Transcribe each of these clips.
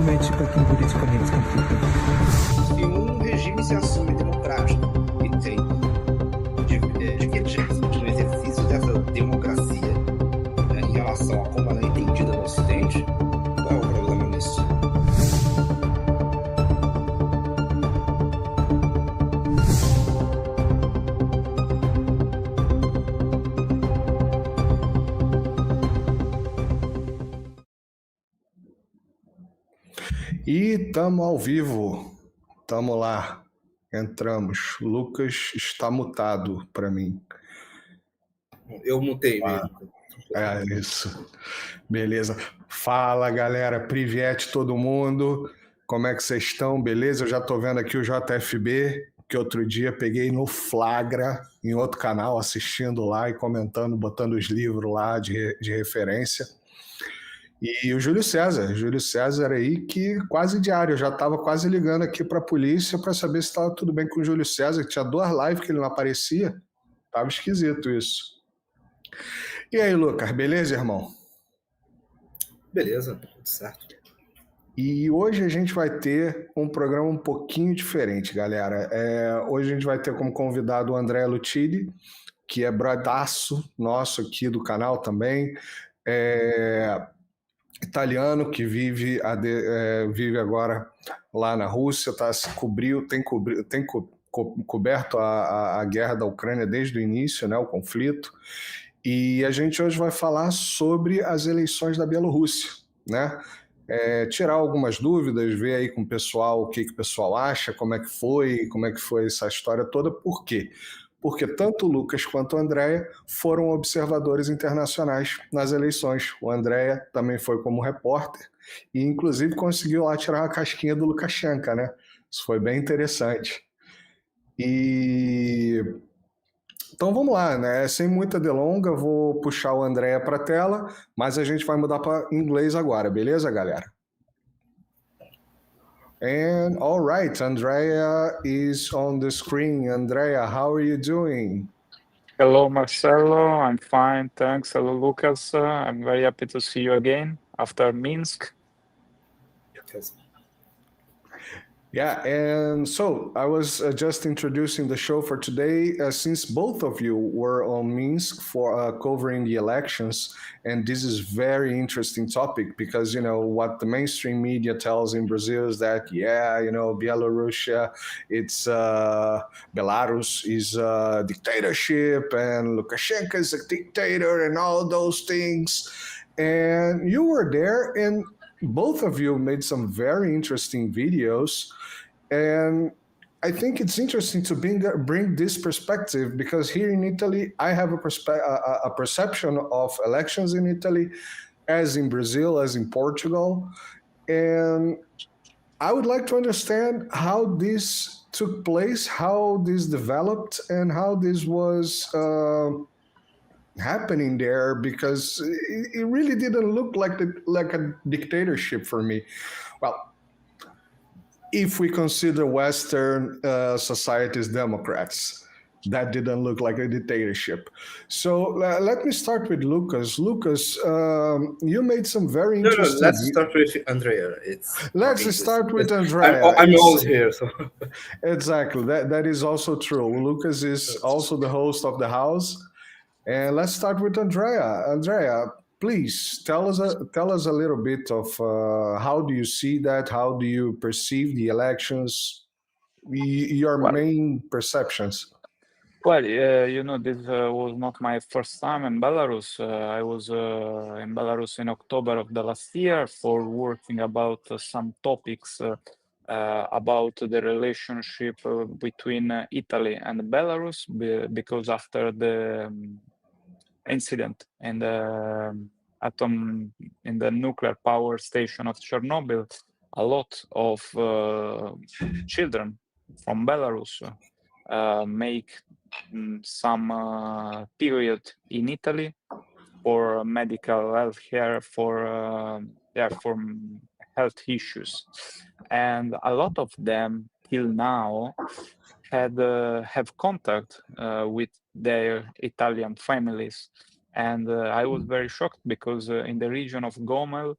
cosmética com politicamente campido. E um regime se assume democrático e tem divergências no exercício dessa democracia, né, em relação a como ela é entendida no Ocidente. Qual é o problema nisso? E tamo ao vivo, tamo lá, entramos. Lucas está mutado para mim. Eu mutei mesmo. É isso, beleza. Fala galera, Privet todo mundo, como é que vocês estão? Beleza? Eu já tô vendo aqui o JFB, que outro dia peguei no flagra, em outro canal, assistindo lá e comentando, botando os livros lá de referência. E o Júlio César aí, que quase diário, eu já estava quase ligando aqui para a polícia para saber se estava tudo bem com o Júlio César, que tinha 2 lives que ele não aparecia, estava esquisito isso. E aí, Lucas, beleza, irmão? Beleza, tudo certo. E hoje a gente vai ter um programa um pouquinho diferente, galera. Hoje a gente vai ter como convidado o Andrea Lucidi, que é brotherço nosso aqui do canal também, italiano que vive agora lá na Rússia, tem coberto a guerra da Ucrânia desde o início, né, o conflito, e a gente hoje vai falar sobre as eleições da Bielorrússia, né? Tirar algumas dúvidas, ver aí com o pessoal o que o pessoal acha, como é que foi essa história toda, por quê? Porque tanto o Lucas quanto o Andrea foram observadores internacionais nas eleições. O Andrea também foi como repórter e, inclusive, conseguiu lá tirar uma casquinha do Lukashenko, né? Isso foi bem interessante. Então vamos lá, né? Sem muita delonga, vou puxar o Andrea para a tela, mas a gente vai mudar para inglês agora, beleza, galera? And all right, Andrea is on the screen. Andrea, how are you doing? Hello, Marcelo. I'm fine, thanks. Hello, Lucas. I'm very happy to see you again after Minsk. Yeah, and so I was just introducing the show for today, since both of you were on Minsk for covering the elections, and this is very interesting topic because, you know, what the mainstream media tells in Brazil is that, yeah, you know, Belarus is a dictatorship and Lukashenko is a dictator and all those things. And you were there, and both of you made some very interesting videos, and I think it's interesting to bring this perspective because here in Italy, I have a perception of elections in Italy, as in Brazil, as in Portugal, and I would like to understand how this took place, how this developed, and how this was happening there, because it really didn't look like a dictatorship for me. Well, if we consider Western societies Democrats, that didn't look like a dictatorship. So let me start with Lucas. Lucas, you made some very interesting... No, let's start with Andrea. Let's start with Andrea. I'm always here, so... Exactly, that is also true. Lucas is also the host of the house. And let's start with Andrea. Andrea, please tell us a little bit of how do you see that? How do you perceive the elections? Your main perceptions. Well, you know, this was not my first time in Belarus. I was in Belarus in October of the last year for working about some topics about the relationship between Italy and Belarus, because after the incident in the nuclear power station of Chernobyl, a lot of children from Belarus make some period in Italy for medical health care, for health issues, and a lot of them till now have contact with their Italian families. And I was very shocked because in the region of Gomel,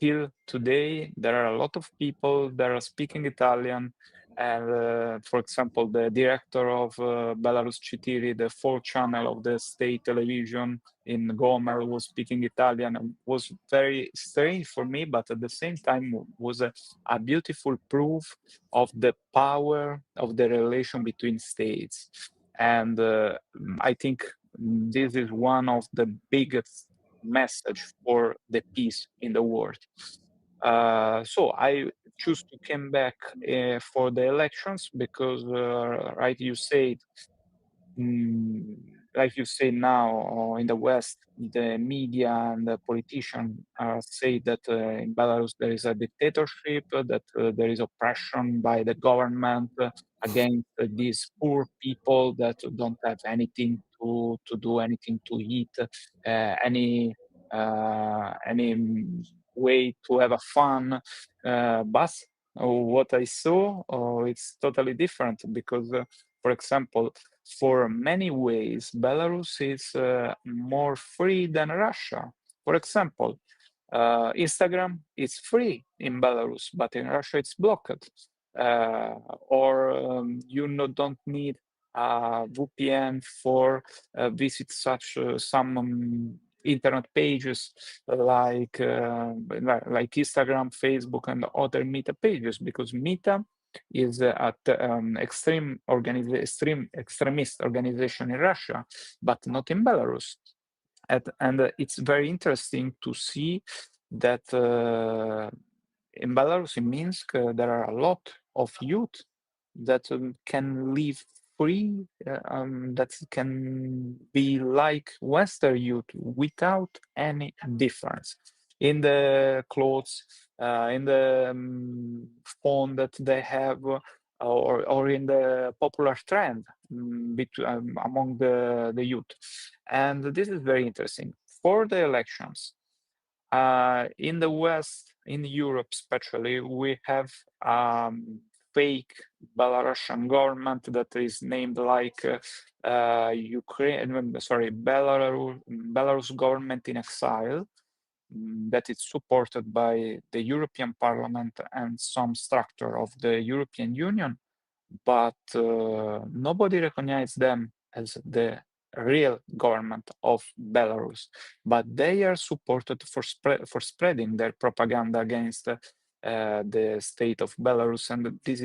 till today, there are a lot of people that are speaking Italian. And for example, the director of Belarus Chitiri, the 4th channel of the state television in Gomer, was speaking Italian. It was very strange for me, but at the same time was a beautiful proof of the power of the relation between states. And I think this is one of the biggest message for the peace in the world. So I choose to come back for the elections because, right, you said, like you say now in the West, the media and the politicians say that in Belarus there is a dictatorship, that there is oppression by the government against these poor people that don't have anything to do, anything to eat, any way to have a fun. But what I saw, it's totally different because, for example, for many ways, Belarus is more free than Russia. For example, Instagram is free in Belarus, but in Russia it's blocked. Or you don't need a VPN for visit some internet pages like Instagram, Facebook, and other Meta pages, because Meta is extremist organization in Russia, but not in Belarus. And it's very interesting to see that in Belarus, in Minsk, there are a lot of youth that can live free, that can be like Western youth without any difference in the clothes, in the phone that they have, or in the popular trend among the youth. And this is very interesting. For the elections, in the West, in Europe especially, we have fake Belarusian government that is named like Belarus government in exile, that is supported by the European Parliament and some structure of the European Union, but nobody recognizes them as the real government of Belarus, but they are supported for spreading their propaganda against the state of Belarus, and this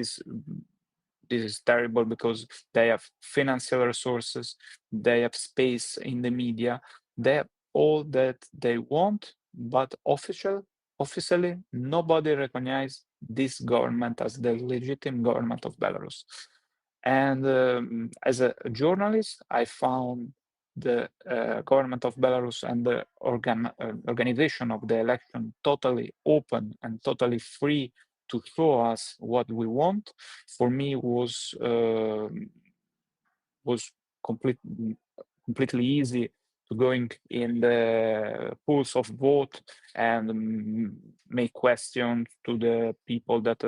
is terrible because they have financial resources, they have space in the media, they have all that they want, but officially nobody recognizes this government as the legitimate government of Belarus. And as a journalist, I found the government of Belarus and the organization of the election totally open and totally free to show us what we want. For me, was completely easy to going in the pools of vote and make questions to the people that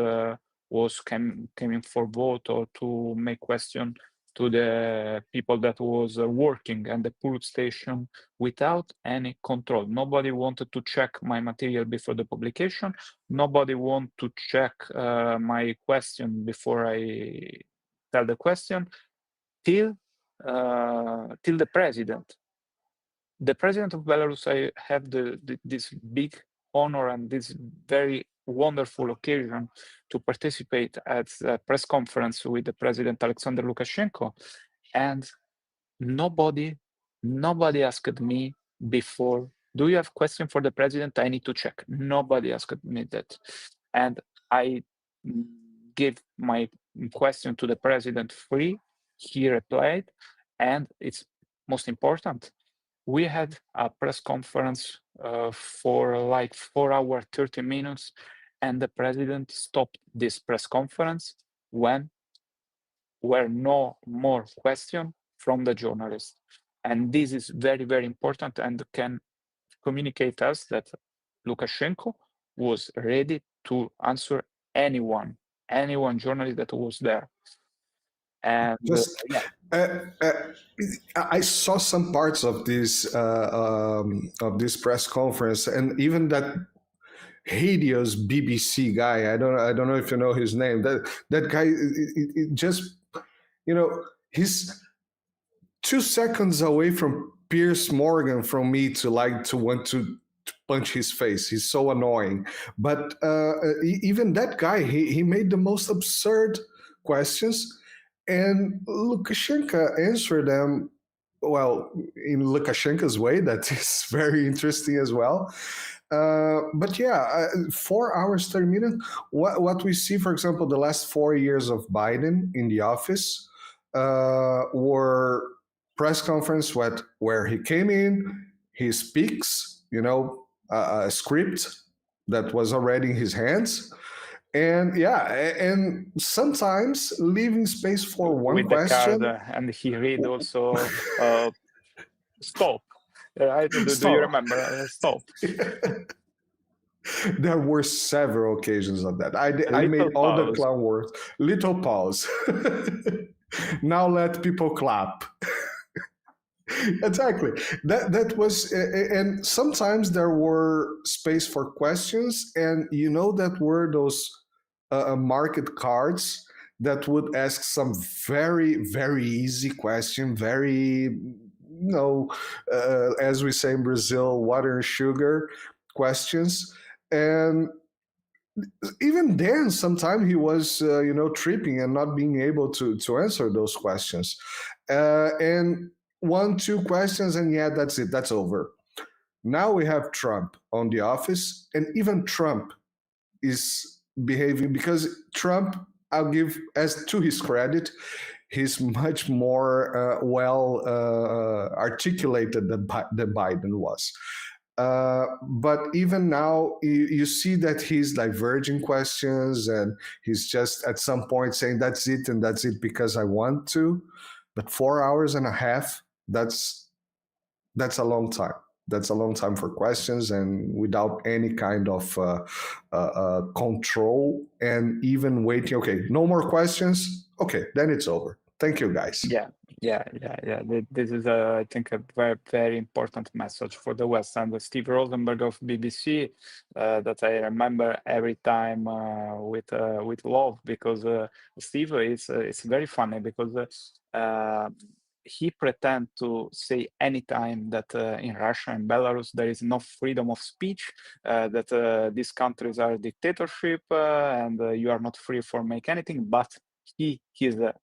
was coming for vote, or to make question to the people that was working at the pool station without any control. Nobody wanted to check my material before the publication. Nobody wanted to check my question before I tell the question, till the president. The president of Belarus, I have this big honor and this very wonderful occasion to participate at a press conference with the president Alexander Lukashenko, and nobody asked me before, do you have question for the president? I need to check. Nobody asked me that. And I gave my question to the president free. He replied, and it's most important, we had a press conference for like 4 hours, 30 minutes, and the president stopped this press conference when were no more questions from the journalists. And this is very, very important, and can communicate us that Lukashenko was ready to answer anyone journalist that was there. And Just, yeah. I saw some parts of this press conference, and even that hideous BBC guy. I don't know if you know his name. That guy, it just, he's 2 seconds away from Piers Morgan from me to want to punch his face. He's so annoying. But even that guy, he made the most absurd questions, and Lukashenko answered them, well, in Lukashenko's way. That is very interesting as well. But yeah, 4 hours, 30 minutes. What we see, for example, the last 4 years of Biden in the office were press conference where he came in, he speaks, a script that was already in his hands, and sometimes leaving space for one with question. the card, and he read also stop. Right? Do Stop. you remember? Stop. There were several occasions of that. I made all the clown words. Little pause. Now let people clap. Exactly. That was, and sometimes there were space for questions, and that were those market cards that would ask some very, very easy question, very, as we say in Brazil, water and sugar questions. And even then, sometimes he was, tripping and not being able to answer those questions. And 1-2 questions, and that's it. That's over. Now we have Trump on the office, and even Trump is behaving, because Trump, I'll give, as to his credit, he's much more well articulated than Biden was. But even now, you see that he's diverging questions, and he's just at some point saying, that's it, and that's it because I want to. But 4 hours and a half, that's a long time. That's a long time for questions, and without any kind of control, and even waiting. Okay, no more questions. Okay, then it's over. Thank you, guys. Yeah. This is, I think, a very, very important message for the West. And Steve Rosenberg of BBC, that I remember every time with love, because Steve it's very funny, because he pretends to say anytime that in Russia and Belarus there is no freedom of speech, that these countries are a dictatorship, and you are not free for make anything. But he is a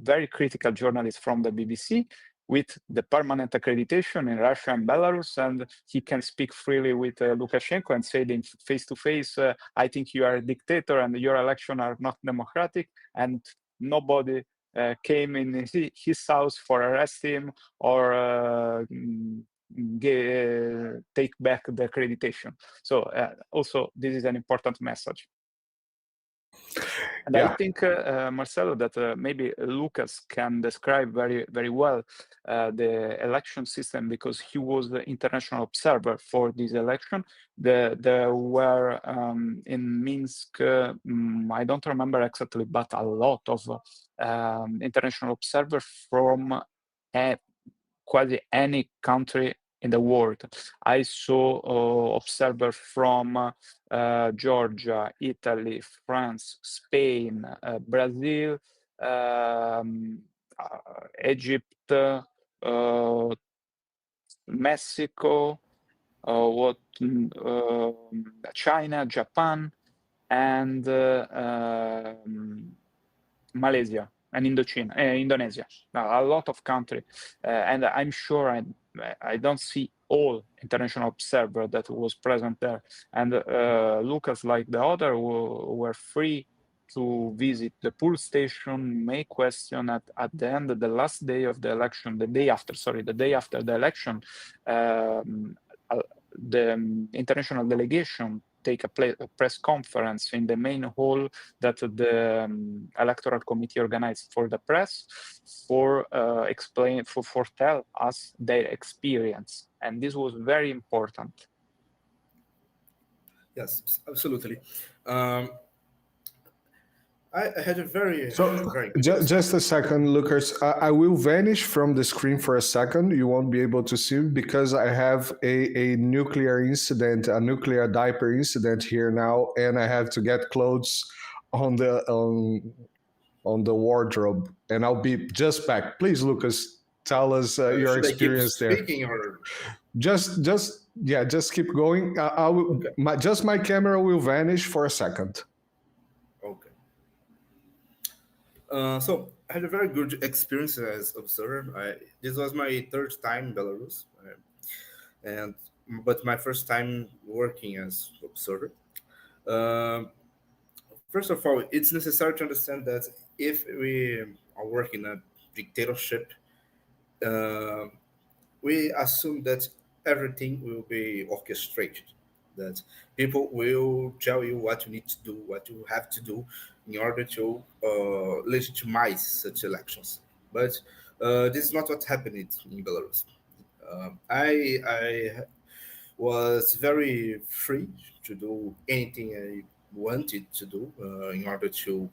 very critical journalist from the BBC with the permanent accreditation in Russia and Belarus, and he can speak freely with Lukashenko and say them face to face, I think you are a dictator and your elections are not democratic, and nobody came in his house for arrest him or take back the accreditation. So also this is an important message. And I think, Marcelo, that maybe Lucas can describe very, very well the election system, because he was the international observer for this election. There were in Minsk, I don't remember exactly, but a lot of international observers from quasi any country in the world. I saw observers from Georgia, Italy, France, Spain, Brazil, Egypt, Mexico, China, Japan, and Malaysia and Indonesia. A lot of countries, and I'm sure I don't see all international observers that was present there. And Lucas, like the other, were free to visit the poll station, make question at the end of the last day of the election, the day after the election. The international delegation take a press conference in the main hall that the electoral committee organized for the press, for tell us their experience, and this was very important. Yes, absolutely. I had a very good Just a second, Lucas. I will vanish from the screen for a second. You won't be able to see me because I have a nuclear incident, a nuclear diaper incident here now, and I have to get clothes on the wardrobe, and I'll be just back. Please, Lucas, tell us your experience there. Or... Just keep going. I will. Okay. My camera will vanish for a second. Okay. So I had a very good experience as observer. This was my third time in Belarus, but my first time working as observer. First of all, it's necessary to understand that if we are working in a dictatorship, we assume that everything will be orchestrated, that people will tell you what you need to do, what you have to do in order to legitimize such elections. But this is not what happened in Belarus. I was very free to do anything I wanted to do in order to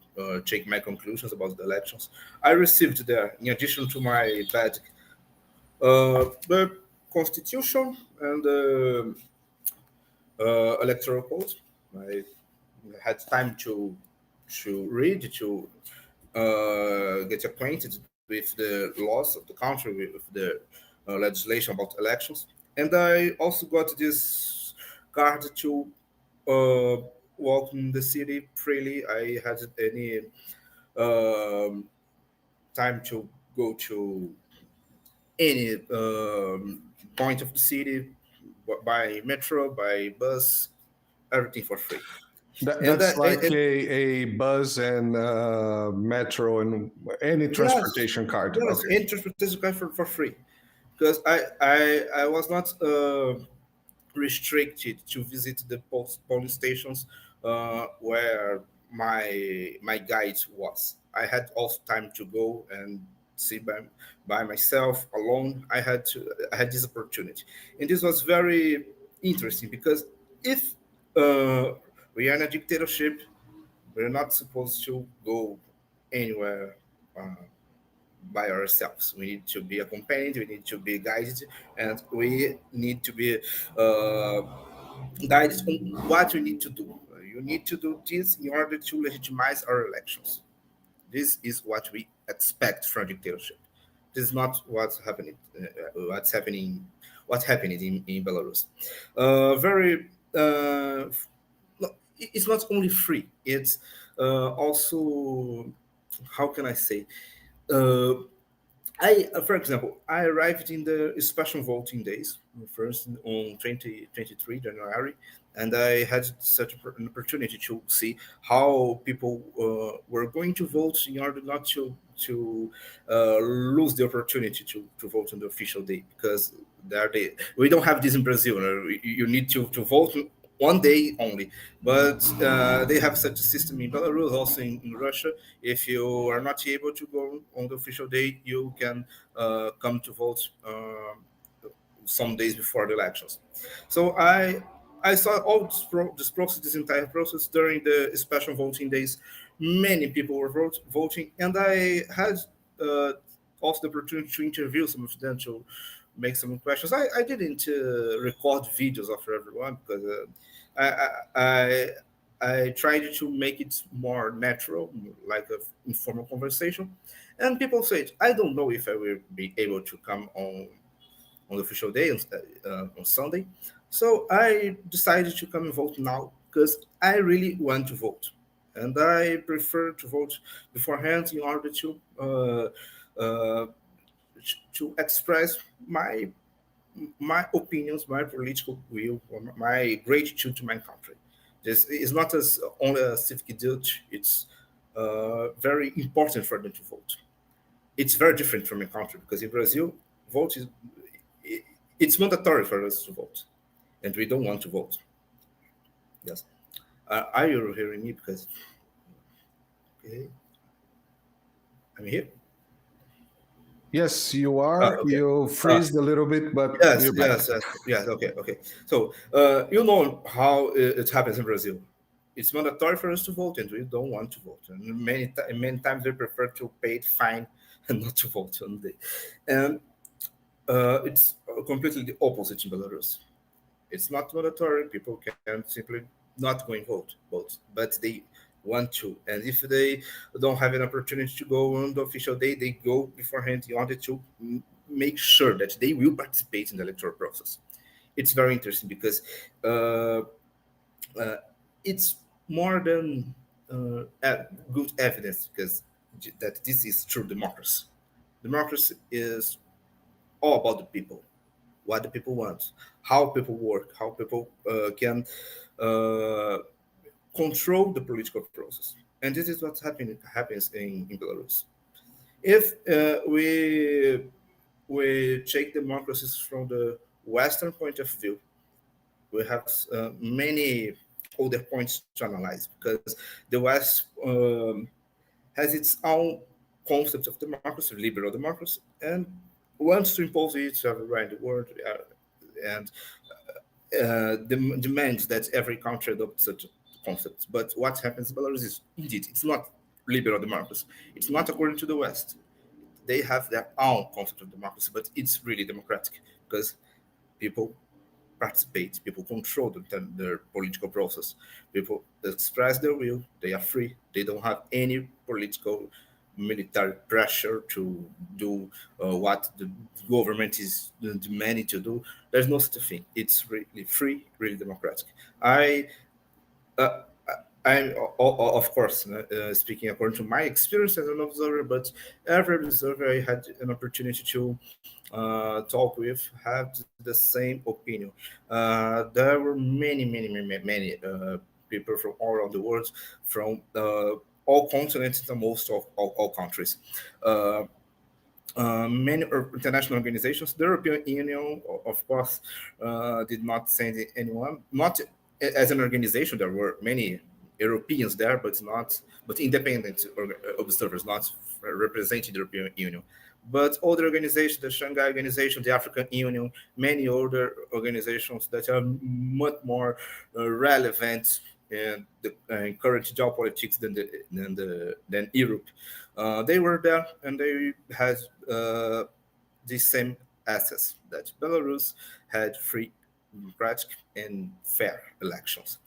take my conclusions about the elections. I received there, in addition to my badge, the Constitution and the electoral code. I had time to read, to get acquainted with the laws of the country, with the legislation about elections. And I also got this card to walk in the city freely. I had any time to go to any point of the city by metro, by bus, everything for free. That's like a bus and metro and any transportation card. Yes, okay. Any transportation card for free. Because I was not restricted to visit the polling stations where my guide was. I had also time to go and see by myself alone. I had this opportunity, and this was very interesting because if we are in a dictatorship, we're not supposed to go anywhere by ourselves. We need to be accompanied, we need to be guided, and we need to be guided on what we need to do. You need to do this in order to legitimize our elections. This is what we expect from dictatorship. This is not what's happening. What's happening in Belarus. It's not only free. It's also, how can I say? For example, I arrived in the special voting days, first on 2023 January, and I had such an opportunity to see how people were going to vote in order not to lose the opportunity to vote on the official day, because we don't have this in Brazil. You need to vote one day only, but they have such a system in Belarus, also in Russia. If you are not able to go on the official day, you can come to vote some days before the elections. So I saw all this process, this entire process during the special voting days. Many people were voting, and I had also the opportunity to interview some of them, to make some questions. I didn't record videos of everyone because I tried to make it more natural, like an informal conversation. And people said, I don't know if I will be able to come on the official day on Sunday. So I decided to come and vote now because I really want to vote. And I prefer to vote beforehand in order to express my opinions, my political will, my gratitude to my country. This is not only a civic duty, it's very important for them to vote. It's very different from a country because in Brazil, it's mandatory for us to vote, and we don't want to vote. Yes. Are you hearing me? Because okay. I'm here. Yes, you are. Okay. You freezed a little bit, but yes. Okay. So you know how it happens in Brazil. it's mandatory for us to vote, and we don't want to vote. And many times we prefer to pay the fine and not to vote on the day. And it's completely the opposite in Belarus. It's not mandatory. People can simply not go and vote, but they want to. And if they don't have an opportunity to go on the official day, they go beforehand in order to make sure that they will participate in the electoral process. It's very interesting because it's more than good evidence because that this is true democracy. Democracy is all about the people, what the people want, how people work, how people can control the political process. And this is what happens in Belarus. If we take democracies from the Western point of view, we have many other points to analyze because the West has its own concept of democracy, liberal democracy, and wants to impose it everywhere in the world, and demands that every country adopt such concepts. But what happens in Belarus is, indeed, it's not liberal democracy. It's not according to the West. They have their own concept of democracy, but it's really democratic because people participate, people control their political process, people express their will, they are free, they don't have any political military pressure to do what the government is demanding to do. There's no such a thing. It's really free, really democratic. I'm of course speaking according to my experience as an observer, but every observer I had an opportunity to talk with had the same opinion. There were many people from all around the world, from all continents and most of all countries. Many international organizations, the European Union, of course, did not send anyone. Not as an organization, there were many Europeans there, but independent observers, not representing the European Union. But other organizations, the Shanghai Organization, the African Union, many other organizations that are much more relevant in the current geopolitics than Europe. They were there, and they had the same access that Belarus had free, democratic, and fair elections.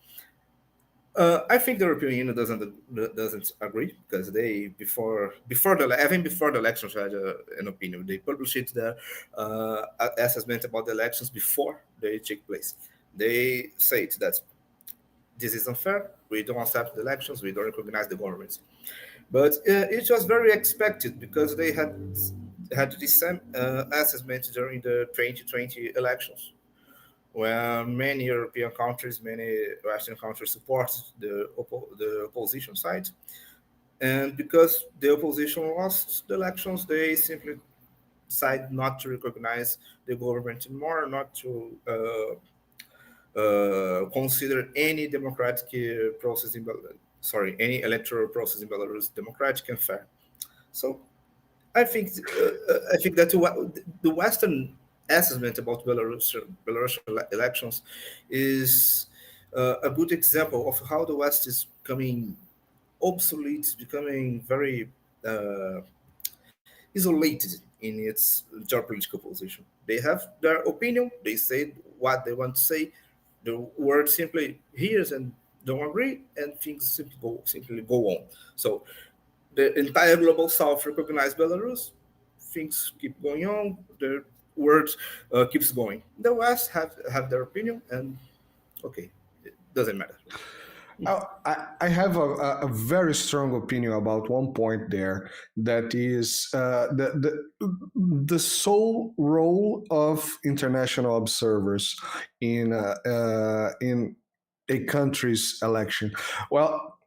I think the European Union doesn't agree because they before the elections had an opinion. They published their assessment about the elections before they take place. They said that this is unfair. We don't accept the elections. We don't recognize the government. But it was very expected because they had the same assessment during the 2020 elections, where many European countries, many Western countries support the opposition side. And because the opposition lost the elections, they simply decided not to recognize the government anymore, not to consider any democratic process in Belarus. Sorry, any electoral process in Belarus democratic and fair. So I think that the Western assessment about Belarusian elections is a good example of how the West is becoming obsolete, becoming very isolated in its geopolitical position. They have their opinion, they say what they want to say, the world simply hears and don't agree, and things simply go on. So the entire global South recognized Belarus, things keep going on, the world keeps going. The West have their opinion, and okay, it doesn't matter. I have a very strong opinion about one point there, that is the sole role of international observers in a country's election. Well,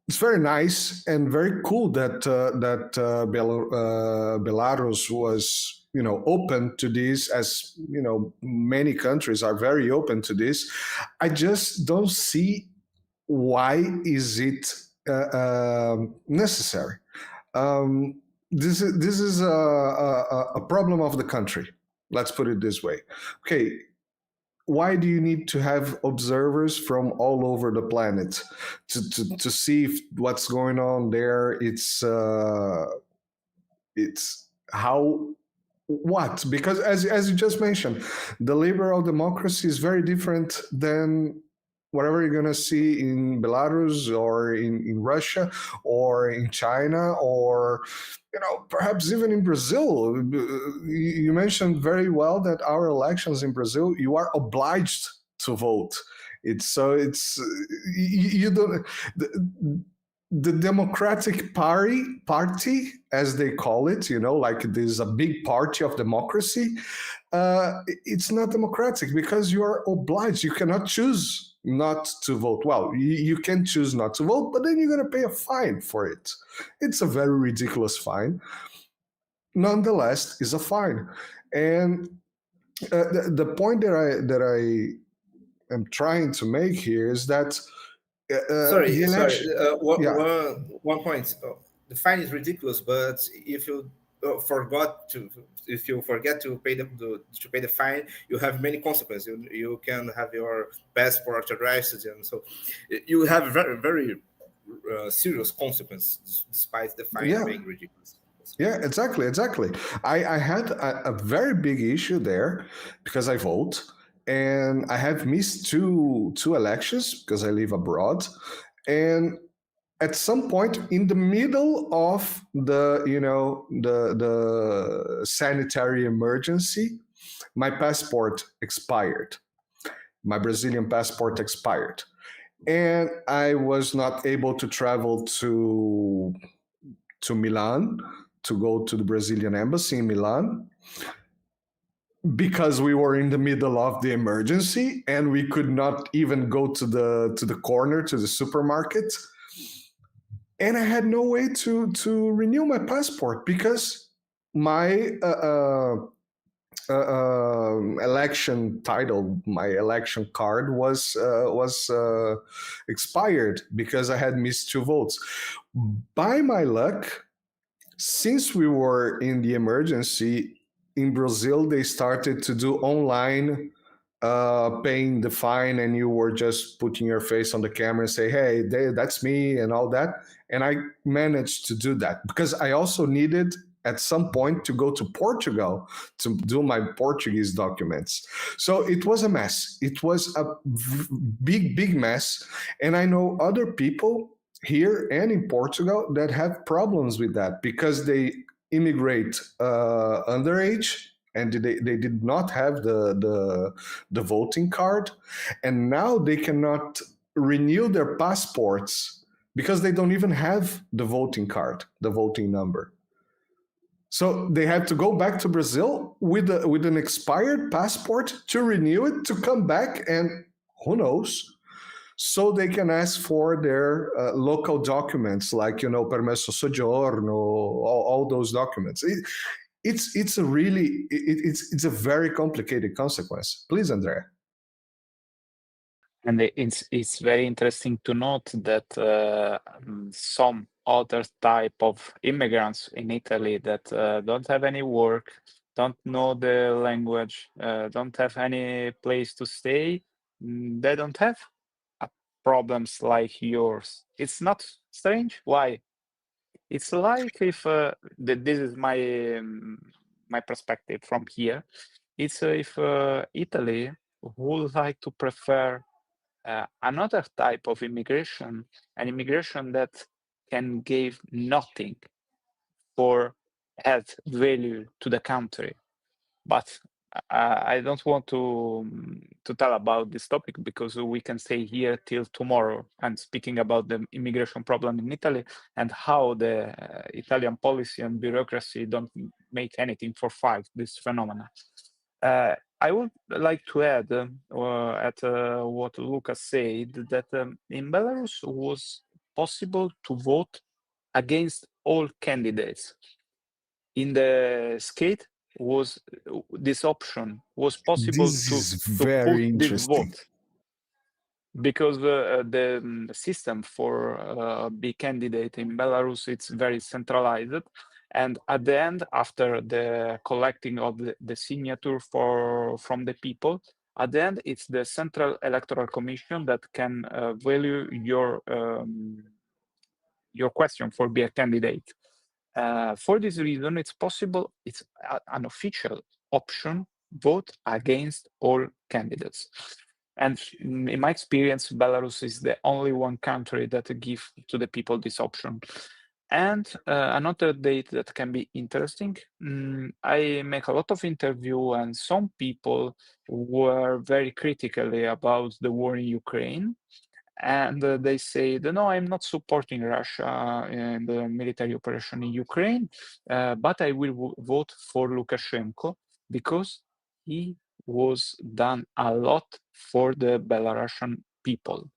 it's very nice and very cool that Belarus was open to this, as many countries are very open to this. I just don't see why is it necessary. This is a problem of the country. Let's put it this way. Okay, why do you need to have observers from all over the planet to see what's going on there? It's how what? Because as you just mentioned, the liberal democracy is very different than whatever you're going to see in Belarus or in Russia or in China or perhaps even in Brazil. You mentioned very well that our elections in Brazil, you are obliged to vote. You don't. The Democratic Party, as they call it, like there's a big party of democracy. It's not democratic because you are obliged. You cannot choose not to vote. Well, you can choose not to vote, but then you're going to pay a fine for it. It's a very ridiculous fine. Nonetheless, it's a fine. And the point that I am trying to make here is that one point. The fine is ridiculous, but if you forget to pay the fine, you have many consequences. You can have your passport arrested, and so you have very very serious consequences despite the fine being ridiculous. Yeah, exactly. I had a very big issue there because I vote. And I have missed two elections because I live abroad. And at some point in the middle of the sanitary emergency, my passport expired. My Brazilian passport expired. And I was not able to travel to Milan to go to the Brazilian embassy in Milan, because we were in the middle of the emergency and we could not even go to the corner, to the supermarket. And I had no way to renew my passport because my election title, my election card was expired because I had missed 2 votes. By my luck, since we were in the emergency, in Brazil, they started to do online paying the fine, and you were just putting your face on the camera and say, hey, that's me and all that. And I managed to do that because I also needed at some point to go to Portugal to do my Portuguese documents. So it was a mess. It was a big mess. And I know other people here and in Portugal that have problems with that because they immigrate underage and they did not have the voting card, and now they cannot renew their passports because they don't even have the voting card, the voting number. So they have to go back to Brazil with an expired passport to renew it, to come back, and who knows, so they can ask for their local documents like, permesso soggiorno, all those documents. It's a very complicated consequence. Please, Andrea. And it's very interesting to note that some other type of immigrants in Italy that don't have any work, don't know the language, don't have any place to stay, they don't have problems like yours. It's not strange. Why? It's like if this is my perspective from here. It's if Italy would like to prefer another type of immigration, an immigration that can give nothing for add value to the country. But I don't want to tell about this topic because we can stay here till tomorrow and speaking about the immigration problem in Italy and how the Italian policy and bureaucracy don't make anything for fight this phenomena. I would like to add at what Lucas said that in Belarus was possible to vote against all candidates. In the skate was this option was possible to put this vote because the system for be candidate in Belarus it's very centralized, and at the end, after the collecting of the signature from the people, At the end, it's the Central Electoral Commission that can value your question for be a candidate. For this reason, it's possible, it's an official option, vote against all candidates. And in my experience, Belarus is the only one country that gives to the people this option. And another date that can be interesting, I make a lot of interview, and some people were very critically about the war in Ukraine. And they say, no, I'm not supporting Russia in the military operation in Ukraine, but I will vote for Lukashenko because he was done a lot for the Belarusian people.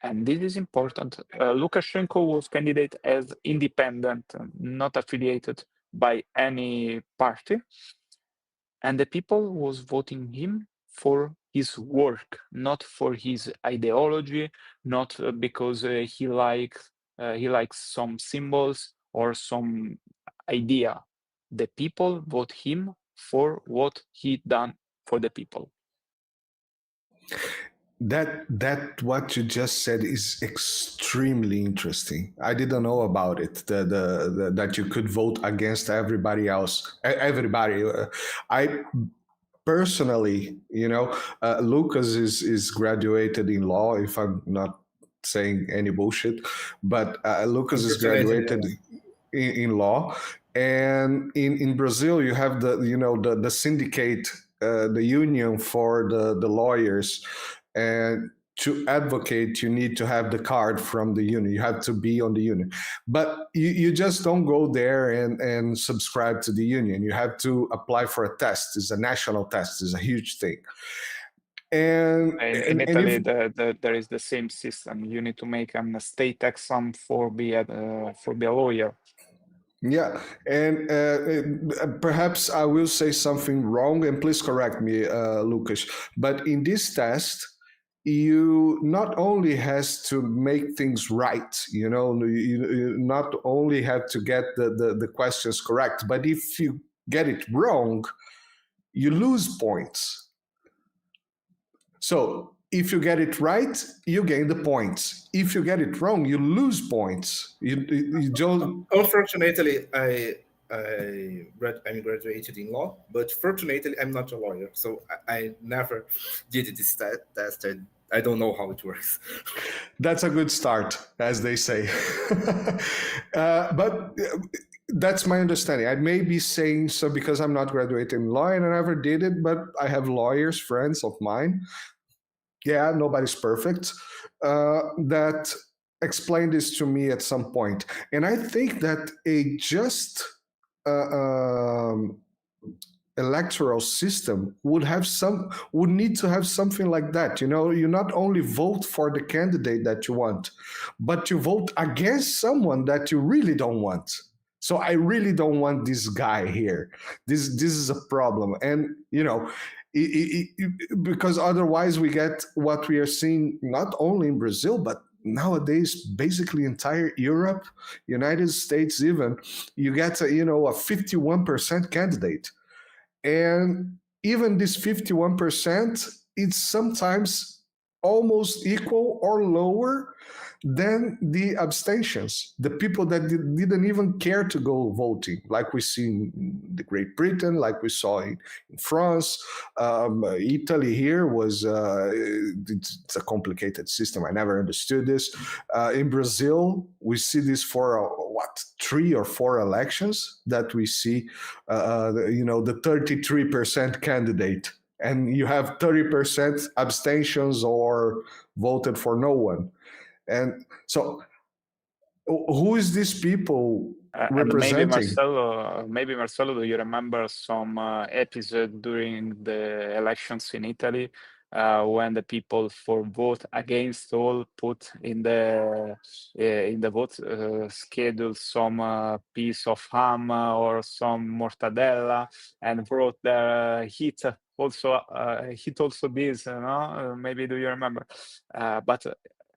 And this is important. Lukashenko was candidate as independent, not affiliated by any party. And the people was voting him for his work, not for his ideology, not because he likes some symbols or some idea. The people vote him for what he done for the people. That what you just said is extremely interesting. I didn't know about it. That you could vote against everybody else. Everybody. I personally, Lucas is graduated in law. If I'm not saying any bullshit, but Lucas is graduated in law, and in Brazil you have the syndicate, the union for the lawyers. And to advocate, you need to have the card from the union. You have to be on the union. But you just don't go there and subscribe to the union. You have to apply for a test. It's a national test. It's a huge thing. And in Italy, there is the same system. You need to make a state exam for be a lawyer. Yeah, and perhaps I will say something wrong, and please correct me, Lucas. But in this test, you not only has to make things right, you not only have to get the questions correct, but if you get it wrong, you lose points. So if you get it right, you gain the points. If you get it wrong, you lose points. You don't. Unfortunately, I'm graduated in law, but fortunately, I'm not a lawyer, so I never did this test. I don't know how it works. That's a good start, as they say. But that's my understanding. I may be saying so because I'm not graduated in law and I never did it, but I have lawyers, friends of mine. Yeah, nobody's perfect. That explained this to me at some point. And I think that a just electoral system would need to have something like that. You not only vote for the candidate that you want, but you vote against someone that you really don't want. So I really don't want this guy here. This is a problem. And because otherwise we get what we are seeing not only in Brazil, but nowadays basically entire Europe, United States even. You get a 51% candidate. And even this 51%, it's sometimes almost equal or lower than the abstentions, the people that didn't even care to go voting, like we see in the Great Britain, like we saw in France. Italy here was, it's a complicated system. I never understood this. In Brazil, we see this for 3 or 4 elections that we see, the 33% candidate, and you have 30% abstentions or voted for no one. And so, who is these people representing? Maybe Marcelo, do you remember some episode during the elections in Italy when the people for vote against all put in the vote schedule some piece of ham or some mortadella and brought their heat also this, maybe do you remember? But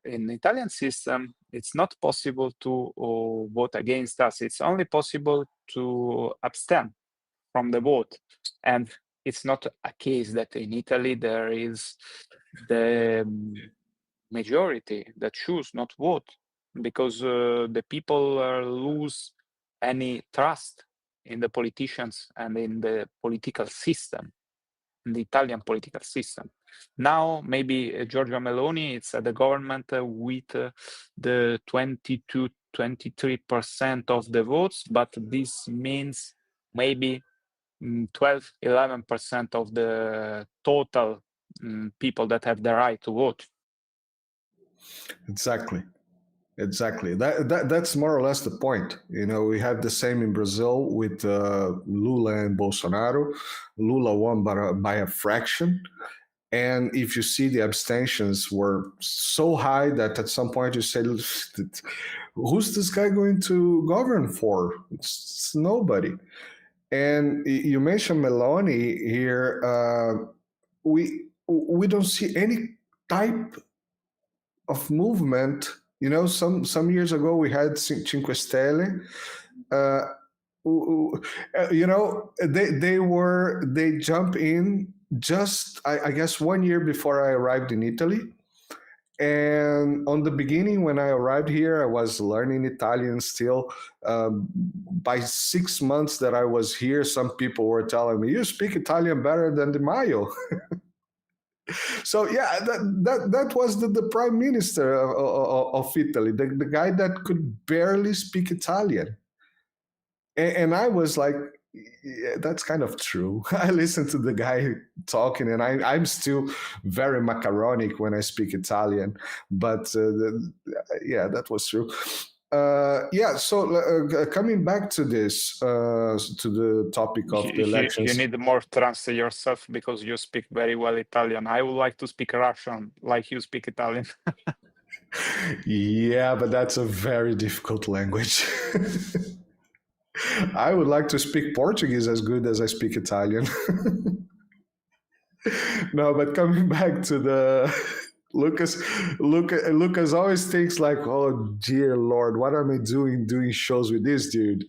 in the Italian system, it's not possible to vote against us. It's only possible to abstain from the vote. And it's not a case that in Italy there is the majority that choose not vote, because the people lose any trust in the politicians and in the political system, in the Italian political system. Now, maybe Giorgia Meloni, it's at the government with the 22-23% of the votes, but this means maybe 12-11% of the total people that have the right to vote. Exactly. That's more or less the point. We have the same in Brazil with Lula and Bolsonaro. Lula won by a fraction. And if you see the abstentions were so high that at some point you say, who's this guy going to govern for? It's nobody. And you mentioned Meloni here. We don't see any type of movement. Some years ago we had Cinque Stelle. They jump in just I guess 1 year before I arrived in Italy. And on the beginning, when I arrived here, I was learning Italian still. By 6 months that I was here, some people were telling me, "You speak Italian better than Di Maio." So yeah, that was the prime minister of Italy, the guy that could barely speak Italian. And I was like, yeah, that's kind of true. I listened to the guy talking, and I'm still very macaronic when I speak Italian. But yeah, that was true. So coming back to this, to the topic of the elections. You need more trust in yourself because you speak very well Italian. I would like to speak Russian like you speak Italian. Yeah, but that's a very difficult language. I would like to speak Portuguese as good as I speak Italian. No, but coming back to the Lucas always thinks like, oh dear Lord, what am I doing shows with this dude?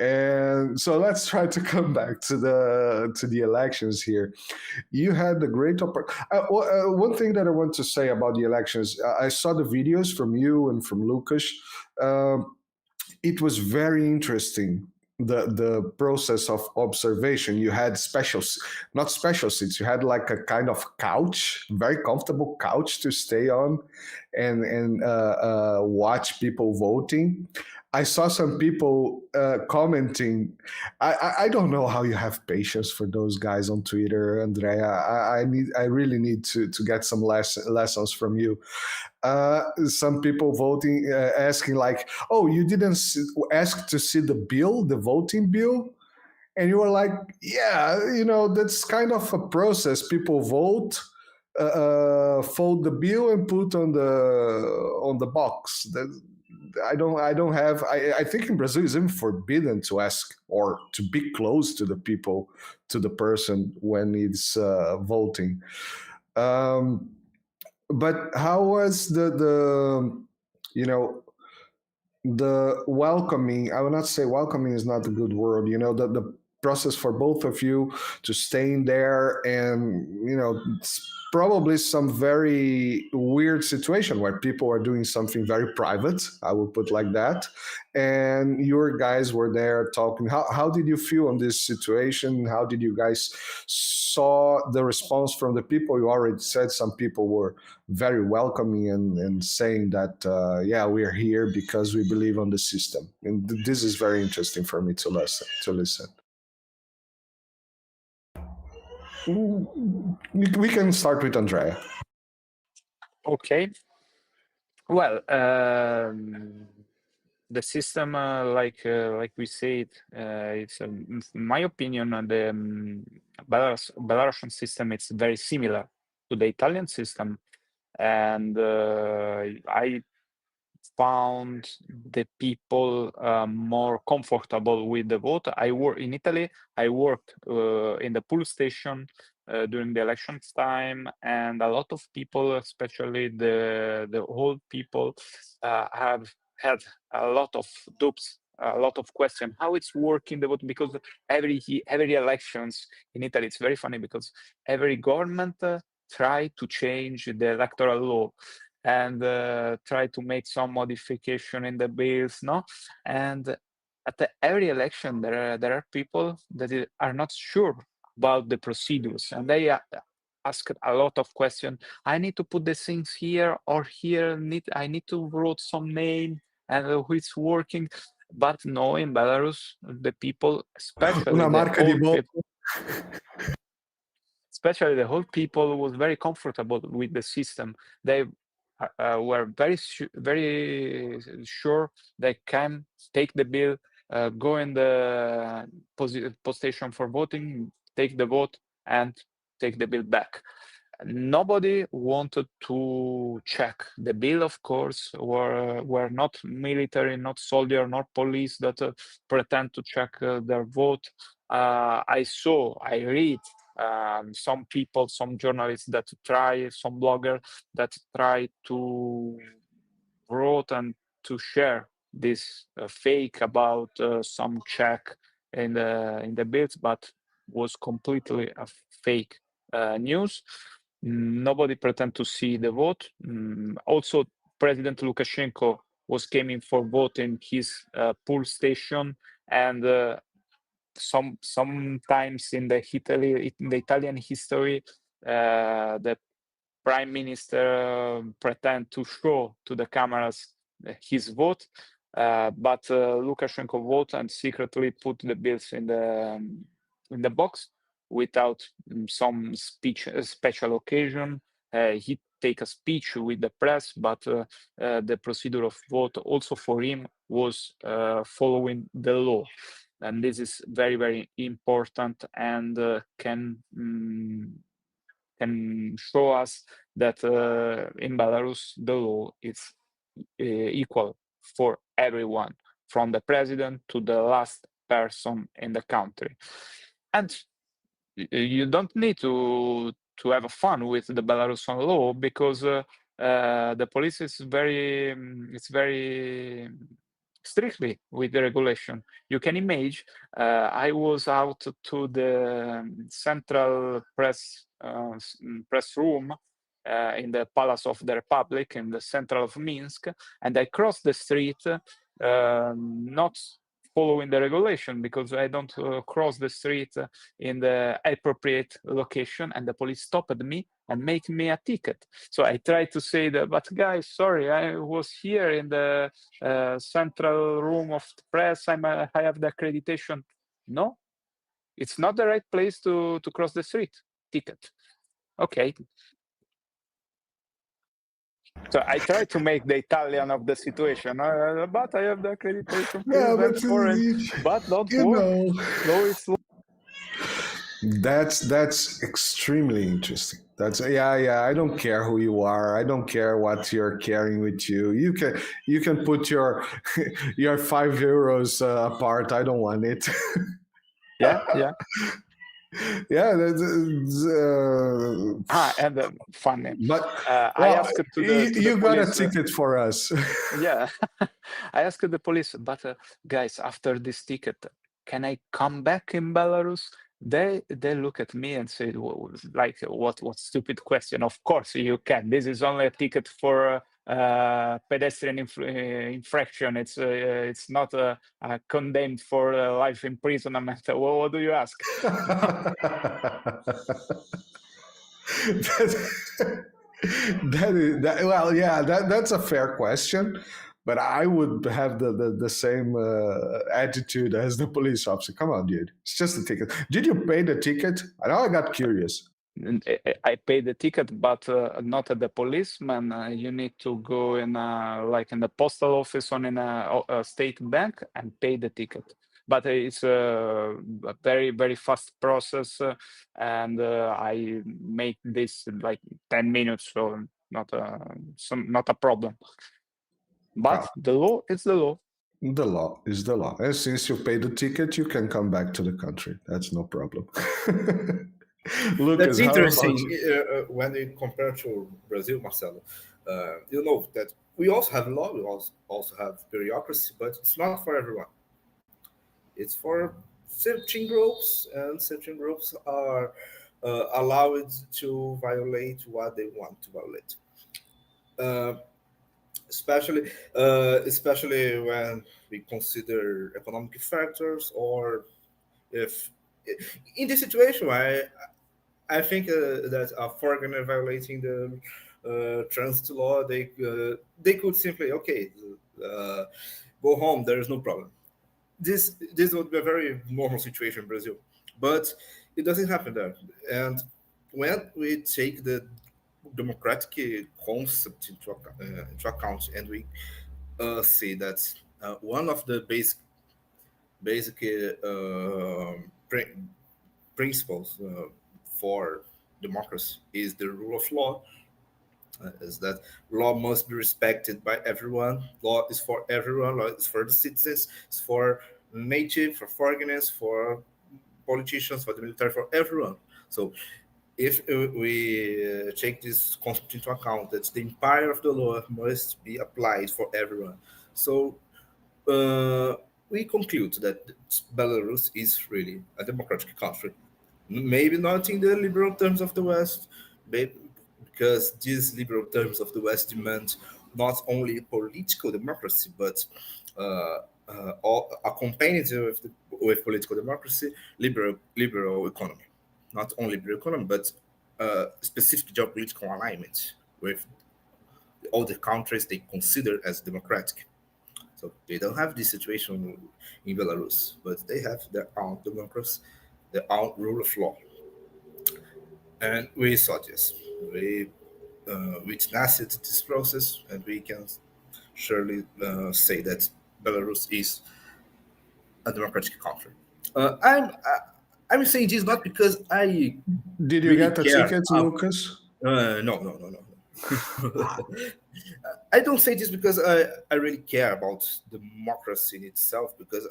And so let's try to come back to the elections here. You had the great one thing that I want to say about the elections. I saw the videos from you and from Lucas. It was very interesting, the process of observation. You had not special seats, you had like a kind of couch, very comfortable couch to stay on and watch people voting. I saw some people commenting. I don't know how you have patience for those guys on Twitter, Andrea. I really need to get some lessons from you. Some people voting, asking like, "Oh, you didn't ask to see the voting bill?" And you were like, "Yeah, that's kind of a process. People vote, fold the bill, and put on the box." I don't have. I think in Brazil it's even forbidden to ask or to be close to the people, to the person when it's voting. But how was the welcoming? I would not say welcoming is not a good word. The process for both of you to staying there, and it's probably some very weird situation where people are doing something very private, I would put like that, and your guys were there talking. How did you feel on this situation? How did you guys saw the response from the people? You already said some people were very welcoming and saying that yeah, we are here because we believe on the system, and this is very interesting for me to listen. We can start with Andrea. Okay. Well, the system, like we said, it's in my opinion, the Belarusian system. It's very similar to the Italian system, and I found the people more comfortable with the vote. I work in Italy. I worked in the poll station during the elections time, and a lot of people, especially the old people, have had a lot of doubts a lot of questions how it's working the vote, because every elections in Italy, it's very funny because every government try to change the electoral law and try to make some modification in the bills, no? And at every election, there are people that are not sure about the procedures, and they ask a lot of questions. I need to put the things here or here. I need to write some name and who is working. But no, in Belarus, the people, Una marca di especially the whole people, was very comfortable with the system. They were very sure they can take the bill, go in the post station for voting, take the vote, and take the bill back. Nobody wanted to check the bill, of course. Were not military, not soldier, not police that pretend to check their vote. I read some people, some journalists that try, some bloggers that try to wrote and to share this fake about some check in the bills, but was completely a fake news. Nobody pretend to see the vote. Also, President Lukashenko was coming for vote in his poll station, and sometimes in the Italian history, the prime minister pretend to show to the cameras his vote, but Lukashenko vote and secretly put the bills in the box without some special occasion. He take a speech with the press, but the procedure of vote also for him was following the law. And this is very, very important, and can show us that in Belarus the law is equal for everyone, from the president to the last person in the country. And you don't need to have fun with the Belarusian law, because the police is very strictly with the regulation. You can imagine, I was out to the central press room in the Palace of the Republic in the center of Minsk, and I crossed the street not following the regulation, because I don't cross the street in the appropriate location, and the police stopped me and make me a ticket. So I tried to say that, but guys, sorry, I was here in the central room of the press. I have the accreditation. No, it's not the right place to cross the street. Ticket. Okay. So I try to make the Italian of the situation, but I have the accreditation. Yeah, but don't you work. know, Law is law. That's extremely interesting. That's yeah. I don't care who you are. I don't care what you're carrying with you. You can put your your €5 apart. I don't want it. Yeah. Yeah. And funny. But I asked to you the got police, a ticket for us. Yeah, I asked the police, but guys, after this ticket, can I come back in Belarus? They look at me and say, like, what stupid question? Of course you can. This is only a ticket for pedestrian infraction. It's not condemned for life imprisonment. What do you ask? That's a fair question, but I would have the same attitude as the police officer. Come on, dude, it's just a ticket. Did you pay the ticket? I know, I got curious. I paid the ticket, but not at the policeman. You need to go in like in the postal office or in a state bank and pay the ticket. But it's a very, very fast process, and I make this in like 10 minutes, so not a problem. But the law is the law. The law is the law. And since you pay the ticket, you can come back to the country. That's no problem. Lucas, that's interesting when you compare to Brazil, Marcelo. You know that we also have law, we also have bureaucracy, but it's not for everyone. It's for searching groups, and searching groups are allowed to violate what they want to violate. Uh, especially when we consider economic factors, or if in this situation, I think that a foreigner violating the transit law, they could simply, okay, uh, go home. There is no problem. This would be a very normal situation in Brazil, but it doesn't happen there. And when we take the democratic concept into account, and we see that one of the basic principles for democracy is the rule of law, is that law must be respected by everyone. Law is for everyone. Law is for the citizens. It's for native, for foreigners, for politicians, for the military, for everyone. So if we take this concept into account, that the empire of the law must be applied for everyone. So we conclude that Belarus is really a democratic country. Maybe not in the liberal terms of the West, because these liberal terms of the West demand not only political democracy, but accompanied with political democracy, liberal economy. Not only liberal economy, but specific geopolitical alignment with all the countries they consider as democratic. So they don't have this situation in Belarus, but they have their own democracy, their own rule of law. And we saw this. We witnessed this process, and we can surely say that Belarus is a democratic country. I'm saying this not because I Did you really get a care. ticket, Lucas? No. I don't say this because I really care about democracy in itself, because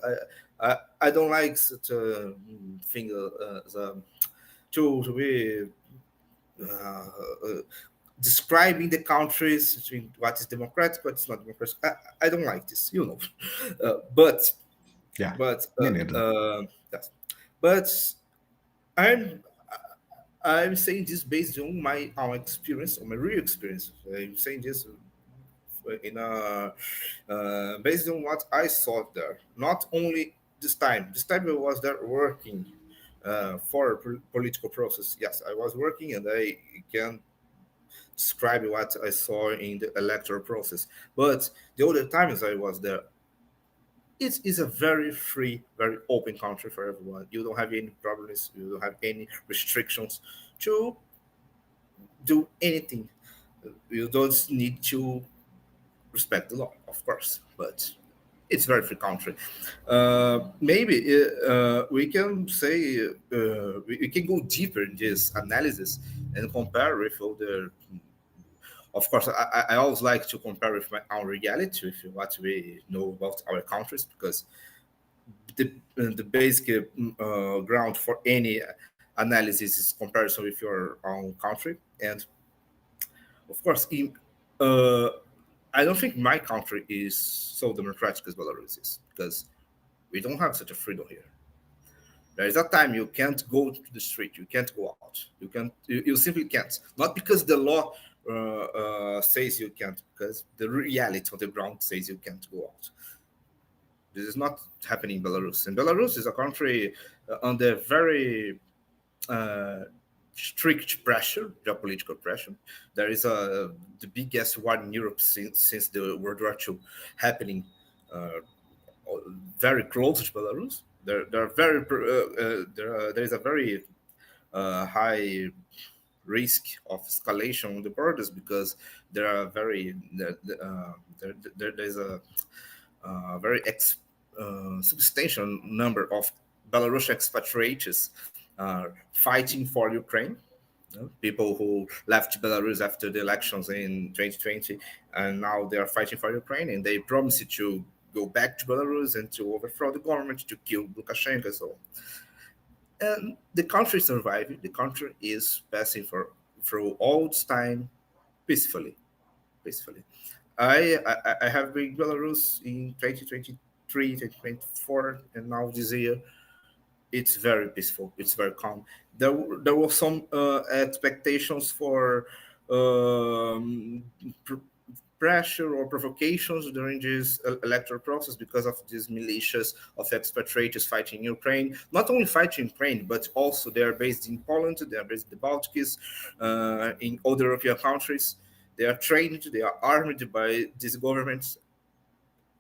I don't like such a thing to be describing the countries between what is democratic, what is not democratic. I don't like this, but Yeah, but me neither. yes. But I'm I'm saying this based on my own experience, on my real experience. I'm saying this in based on what I saw there. Not only this time. This time I was there working for a political process. Yes, I was working, and I can describe what I saw in the electoral process. But the other times I was there, it is a very free, very open country for everyone. You don't have any problems. You don't have any restrictions to do anything. You don't need to respect the law, of course, but it's a very free country. Maybe we can say we can go deeper in this analysis and compare with other. Of course, I always like to compare with my own reality, with what we know about our countries, because the basic ground for any analysis is comparison with your own country. And of course, uh, I don't think my country is so democratic as Belarus is, because we don't have such a freedom here. There is a time you can't go to the street, you can't go out, you simply can't. Not because the law says you can't, because the reality on the ground says you can't go out. This is not happening in Belarus. And Belarus is a country under very uh, strict pressure, geopolitical pressure. There is the biggest war in Europe since the World War II happening uh, very close to Belarus. There are there is a very high risk of escalation on the borders, because there are there's a very substantial number of Belarusian expatriates fighting for Ukraine. People who left Belarus after the elections in 2020, and now they are fighting for Ukraine, and they promised to go back to Belarus and to overthrow the government, to kill Lukashenko, and so on. And the country is surviving. The country is passing through all this time peacefully. Peacefully. I have been in Belarus in 2023 2023, 2024, and now this year, it's very peaceful. It's very calm. There were some expectations for pressure or provocations during this electoral process because of these militias of expatriates fighting Ukraine. Not only fighting Ukraine, but also they are based in Poland, they are based in the Baltics, in other European countries. They are trained, they are armed by these governments.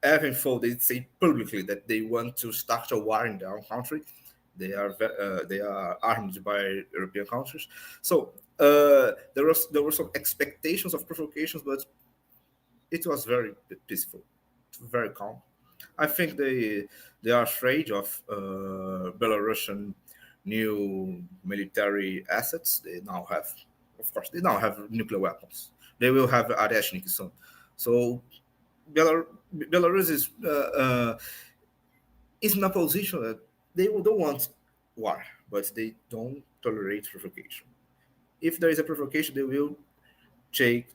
Even though they say publicly that they want to start a war in their own country, they are armed by European countries. So there were some expectations of provocations, but it was very peaceful, very calm. I think they are afraid of Belarusian new military assets. They now have, of course, they now have nuclear weapons. They will have Areshnik soon. So Belarus is in a position that they don't want war, but they don't tolerate provocation. If there is a provocation, they will take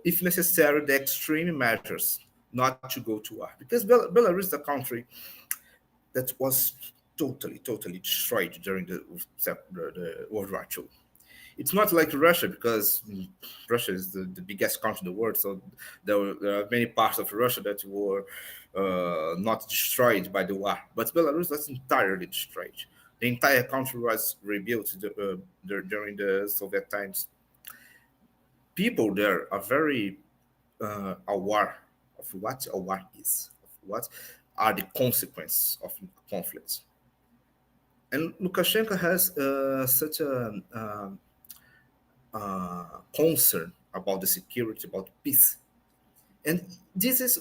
if necessary, the extreme measures not to go to war. Because Belarus is a country that was totally destroyed during the World War II. It's not like Russia, because Russia is the biggest country in the world, so there are many parts of Russia that were not destroyed by the war. But Belarus was entirely destroyed. The entire country was rebuilt during the Soviet times. People there are very aware of what a war is, of what are the consequences of conflicts. And Lukashenko has such a concern about the security, about peace. And this is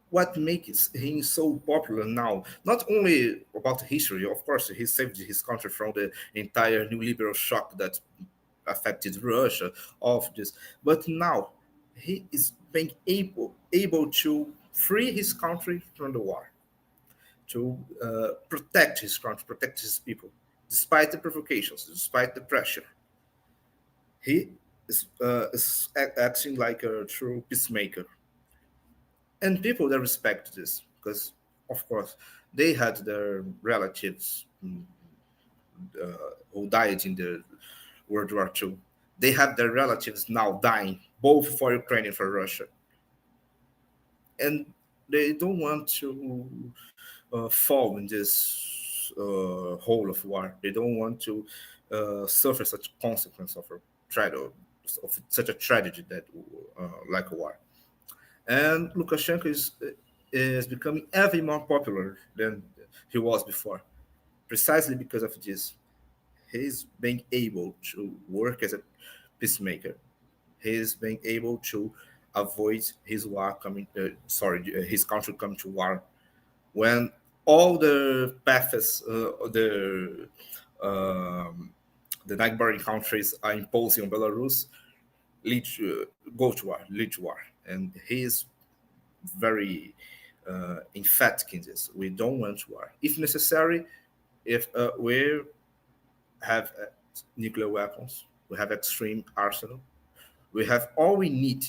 what makes him so popular now. Not only about history, of course, he saved his country from the entire neoliberal shock that affected Russia, of this. But now he is being able to free his country from the war, to protect his country, protect his people, despite the provocations, despite the pressure. He is acting like a true peacemaker. And people that respect this, because, of course, they had their relatives who died in the World War II. They have their relatives now dying, both for Ukraine and for Russia. And they don't want to fall in this hole of war. They don't want to suffer such consequence of such a tragedy that like a war. And Lukashenko is becoming ever more popular than he was before, precisely because of this. He's being able to work as a peacemaker. He's being able to avoid his war coming. His country coming to war, when all the paths, the neighboring countries are imposing on Belarus, lead to war, and he is very emphatic in this. We don't want war. If necessary, if we have nuclear weapons, we have extreme arsenal, we have all we need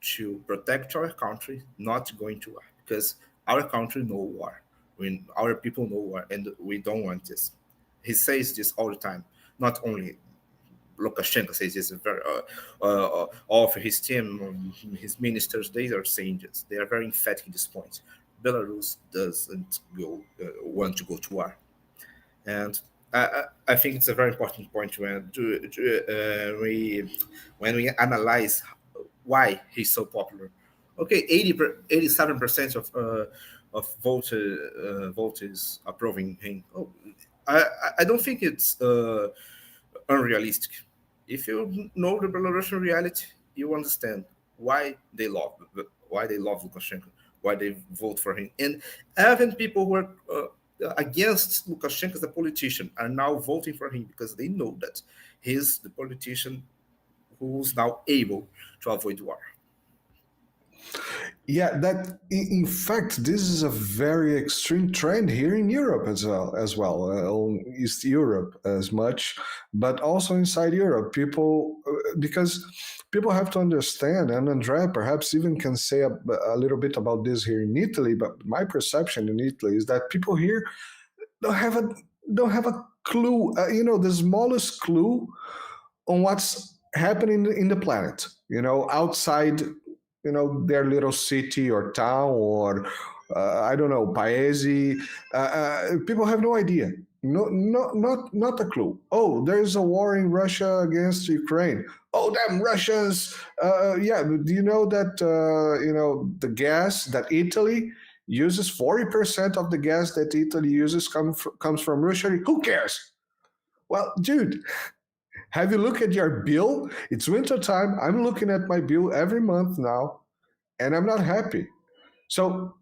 to protect our country, not going to war, because our country know war, when our people know war, and we don't want this. He says this all the time. Not only Lukashenko says this, very all of his team, his ministers, they are saying this. They are very emphatic at this point. Belarus doesn't want to go to war, and I think it's a very important point when we analyze why he's so popular. Okay, 87% of voters approving him. Oh, I don't think it's unrealistic. If you know the Belarusian reality, you understand why they love Lukashenko, why they vote for him. And even people who are against Lukashenko as a politician are now voting for him because they know that he's the politician who's now able to avoid war. Yeah, that in fact, this is a very extreme trend here in Europe as well, East Europe as much, but also inside Europe. Because people have to understand, and Andrea perhaps even can say a little bit about this here in Italy. But my perception in Italy is that people here don't have a don't have a clue, the smallest clue on what's happening in the planet, outside, their little city or town, or I don't know, paesi. People have no idea. No, not a clue. Oh, there's a war in Russia against Ukraine. Oh, damn Russians! Yeah, do you know that the gas that Italy uses, 40% of the gas that Italy uses comes from Russia? Who cares? Well, dude, have you looked at your bill? It's winter time. I'm looking at my bill every month now, and I'm not happy. So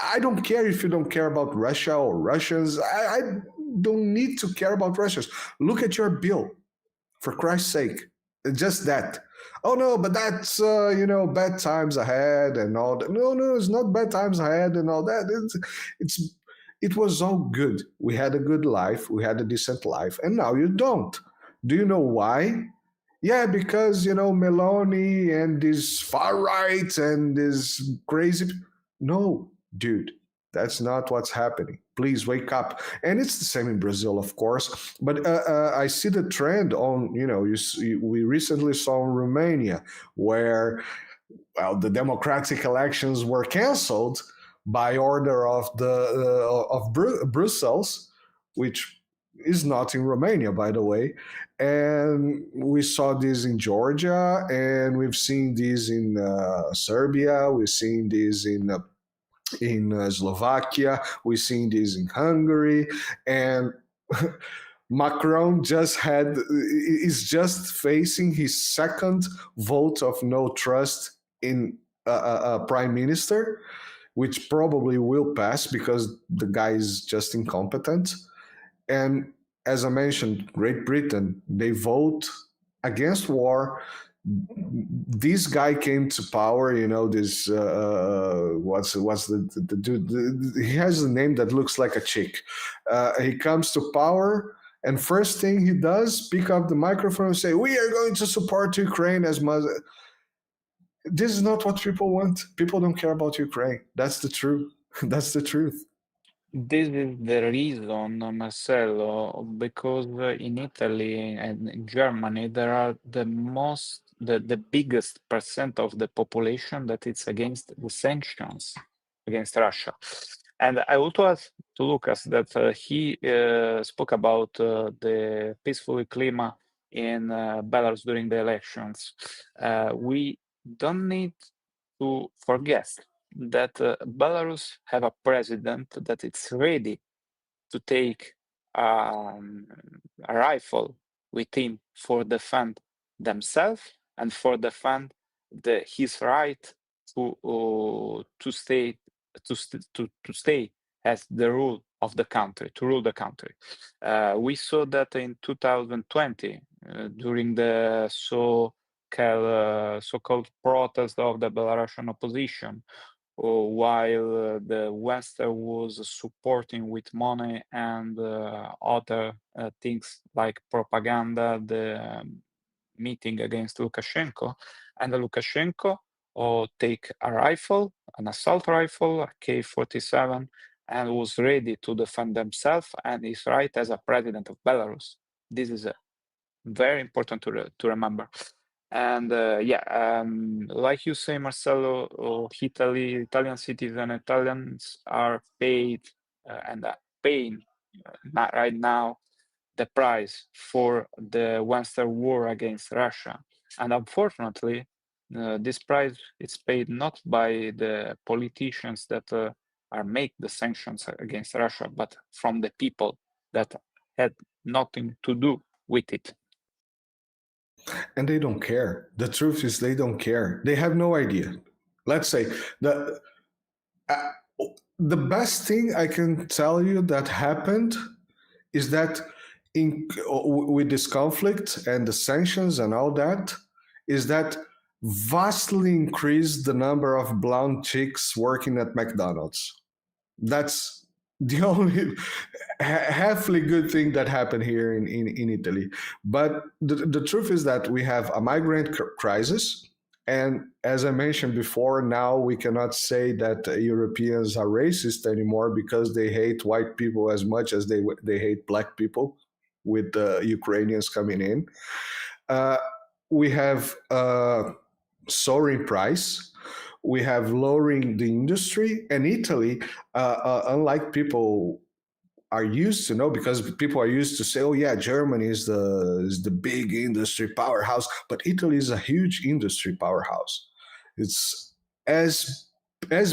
I don't care if you don't care about Russia or Russians. I don't need to care about Russians. Look at your bill, for Christ's sake. Just that. Oh no, but that's bad times ahead and all that. No, it's not bad times ahead and all that. It was all good. We had a good life. We had a decent life, and now you don't. Do you know why? Yeah, because Meloni and this far right and this crazy. No, dude, that's not what's happening. Please wake up. And it's the same in Brazil, of course. But I see the trend on, we recently saw in Romania where, well, the democratic elections were canceled by order of Brussels, which is not in Romania, by the way. And we saw this in Georgia, and we've seen this in Serbia. We've seen this in Slovakia. We've seen this in Hungary, and Macron is just facing his second vote of no trust in a prime minister, which probably will pass because the guy is just incompetent. And as I mentioned, Great Britain, they vote against war. This guy came to power, this what's the dude? He has a name that looks like a chick. He comes to power, and first thing he does, pick up the microphone and say, "We are going to support Ukraine as much." This is not what people want. People don't care about Ukraine. That's the truth. That's the truth. This is the reason, Marcelo, because in Italy and in Germany there are the biggest percent of the population that is against the sanctions against Russia. And I also asked to Lucas that he spoke about the peaceful climate in Belarus during the elections. We don't need to forget that Belarus have a president that is ready to take a rifle with him for defend themselves and for defend his right to stay as the rule of the country, to rule the country. We saw that in 2020 during the so-called protest of the Belarusian opposition, while the West was supporting with money and other things like propaganda, the meeting against Lukashenko, and the Lukashenko take a rifle, an assault rifle, a K-47, and was ready to defend himself and his right as a president of Belarus. This is very important to remember. And like you say, Marcelo, Italian citizens, Italians are paid and are paying right now the price for the Western war against Russia. And unfortunately, this price is paid not by the politicians that make the sanctions against Russia, but from the people that had nothing to do with it. And they don't care. The truth is, they don't care. They have no idea. Let's say the best thing I can tell you that happened is that with this conflict and the sanctions and all that, is that vastly increased the number of blonde chicks working at McDonald's. That's the only halfly good thing that happened here in Italy. But the truth is that we have a migrant crisis. And as I mentioned before, now we cannot say that Europeans are racist anymore because they hate white people as much as they hate black people, with the Ukrainians coming in. We have soaring price. We have lowering the industry. And Italy, unlike people are used to know, because people are used to say, oh yeah, Germany is the big industry powerhouse, but Italy is a huge industry powerhouse. It's as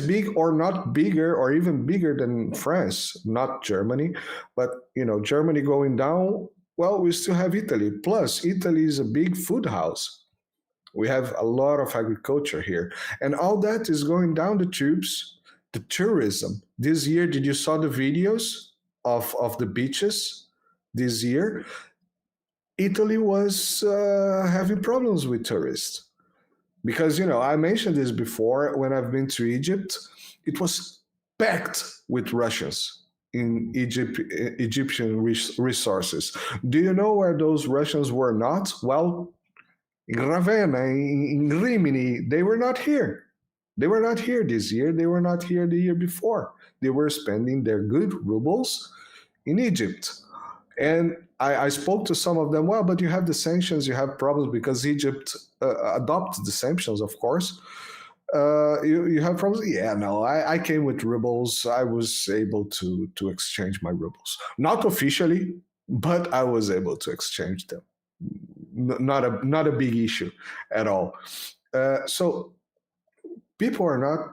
big or not bigger or even bigger than France, not Germany. But Germany going down, well, we still have Italy. Plus, Italy is a big food house. We have a lot of agriculture here, and all that is going down the tubes. The tourism this year, did you saw the videos of the beaches this year? Italy was having problems with tourists because I mentioned this before. When I've been to Egypt, it was packed with Russians in Egyptian resources. Do you know where those Russians were not? Well, in Ravenna, in Rimini, they were not here. They were not here this year. They were not here the year before. They were spending their good rubles in Egypt. And I spoke to some of them, well, but you have the sanctions, you have problems because Egypt adopted the sanctions, of course. You have problems? Yeah, no, I came with rubles. I was able to exchange my rubles. Not officially, but I was able to exchange them. Not a big issue at all. So people are not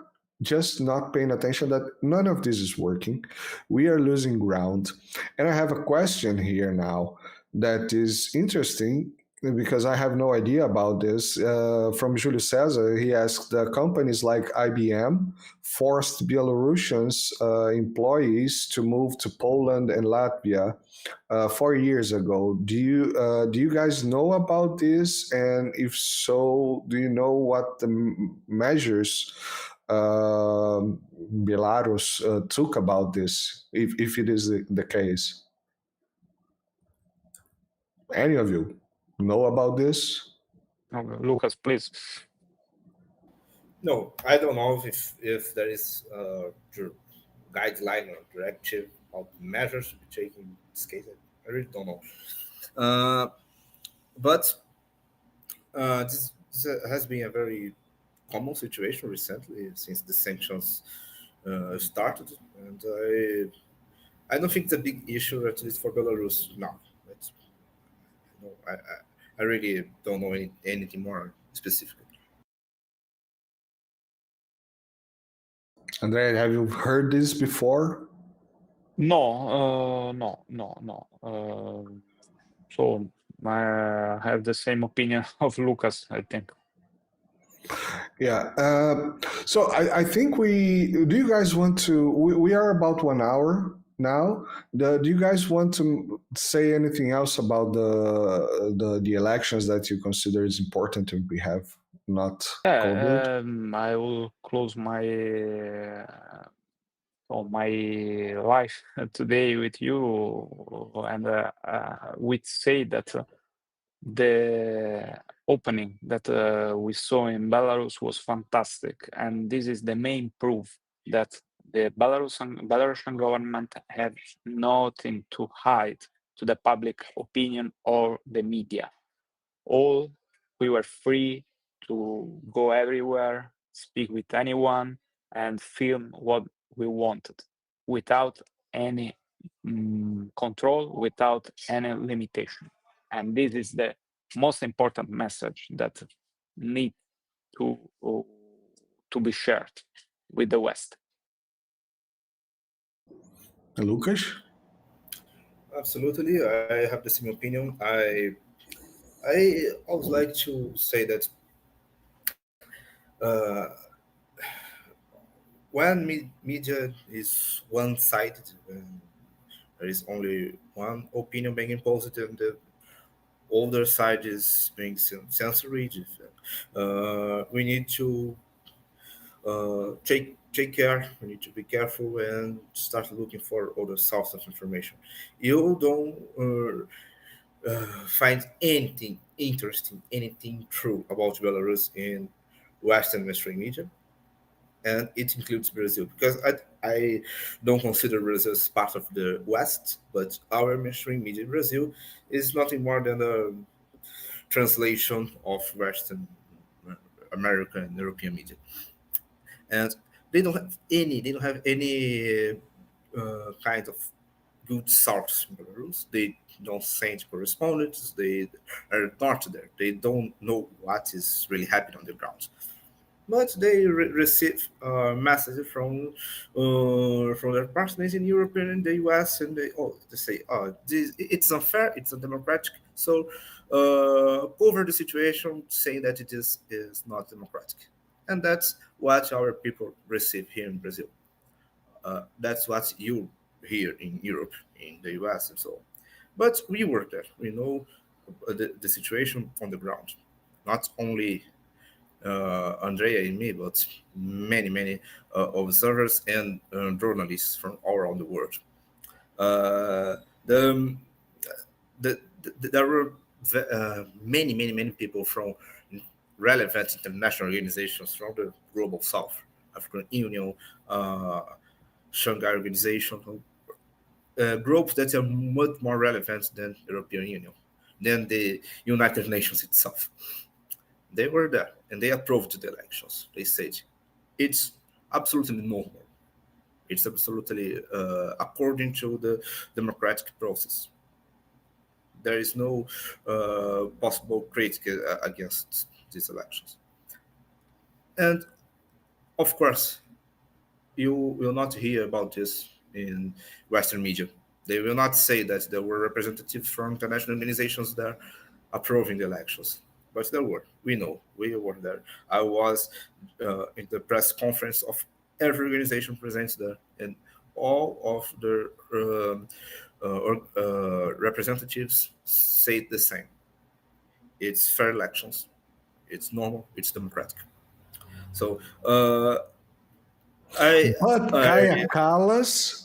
paying attention that none of this is working. We are losing ground. And I have a question here now that is interesting because I have no idea about this. From Julio Cesar, he asked, companies like IBM forced Belarusians employees to move to Poland and Latvia 4 years ago. Do you guys know about this? And if so, do you know what the measures Belarus took about this, if it is the case? Any of you know about this? Lucas, please. No, I don't know if there is a guideline or directive of measures to be taken in this case. I really don't know. But this has been a very common situation recently since the sanctions started, and I don't think it's a big issue, at least for Belarus now. I really don't know anything more specifically. Andrea, have you heard this before? No. So I have the same opinion of Lucas, I think. Yeah. So I think do you guys want to, we are about 1 hour now. Do you guys want to say anything else about the elections that you consider is important and we have not covered? I will close my life today with you, and we'd say that the opening that we saw in Belarus was fantastic, and this is the main proof that the Belarusian government had nothing to hide to the public opinion or the media. All we were free to go everywhere, speak with anyone, and film what we wanted without any control, without any limitation. And this is the most important message that need to be shared with the West. Lucas? Absolutely, I have the same opinion. I always like to say that when media is one-sided, there is only one opinion being imposed, and older side is being censored. We need to take care. We need to be careful and start looking for other sources of information. You don't find anything interesting, anything true about Belarus in Western mainstream media, and it includes Brazil, because I don't consider Brazil as part of the West, but our mainstream media in Brazil is nothing more than a translation of Western American and European media, and they don't have any kind of good source in Belarus. They don't send correspondents. They are not there. They don't know what is really happening on the ground. But they receive messages from their partners in Europe and in the US, and they say, "Oh, it's unfair. It's undemocratic." So cover the situation, saying that it is not democratic, and that's what our people receive here in Brazil. That's what you hear in Europe, in the US, and so on. But we work there. We know the situation on the ground. Not only Andrea and me, but many observers and journalists from all around the world. Uh, the, there were many people from relevant international organizations from the global south, African Union, Shanghai Organization, groups that are much more relevant than the European Union, than the United Nations itself. They were there and they approved the elections. They said it's absolutely normal. It's absolutely according to the democratic process. There is no possible critique against these elections. And of course, you will not hear about this in Western media. They will not say that there were representatives from international organizations there approving the elections. But there were. We know. We were there. I was in the press conference of every organization present there, and all of the representatives say the same. It's fair elections. It's normal. It's democratic. So But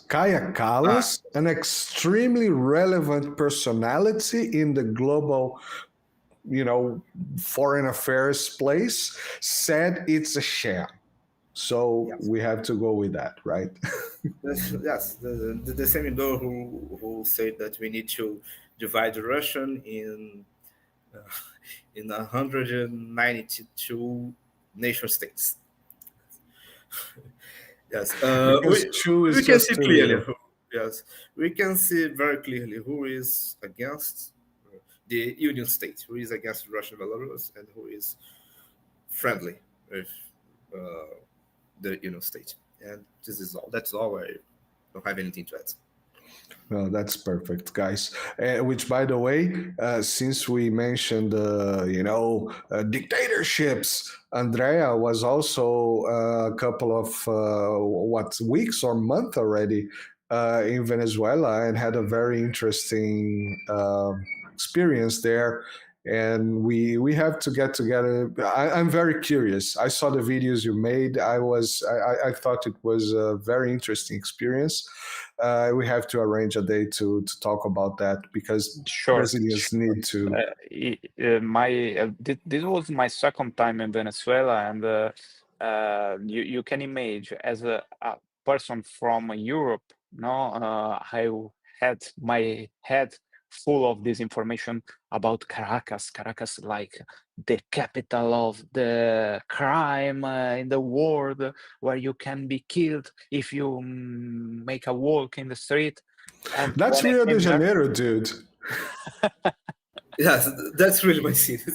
Kaya Kallas, an extremely relevant personality in the global, foreign affairs place, said it's a sham. So Yes. we have to go with that, right? Yes, the same girl who said that we need to divide Russian in 192 nation states. Yes, Because two is we can just see two, clearly. Yes, we can see very clearly who is against the Union State, who is against Russia, Belarus, and who is friendly with the Union State. And this is all. That's all. I don't have anything to add. No, that's perfect, guys. Which, by the way, since we mentioned, dictatorships, Andrea was also a couple of weeks or month already in Venezuela and had a very interesting experience there. And we have to get together. I'm very curious. I saw the videos you made. I thought it was a very interesting experience. We have to arrange a day to talk about that because Sure. Brazilians need to. This was my second time in Venezuela, and you can imagine as a person from Europe, I had my head full of this information about Caracas. Caracas, like the capital of the crime in the world, where you can be killed if you make a walk in the street. And that's Rio de Janeiro, dude. Yes, that's really my city.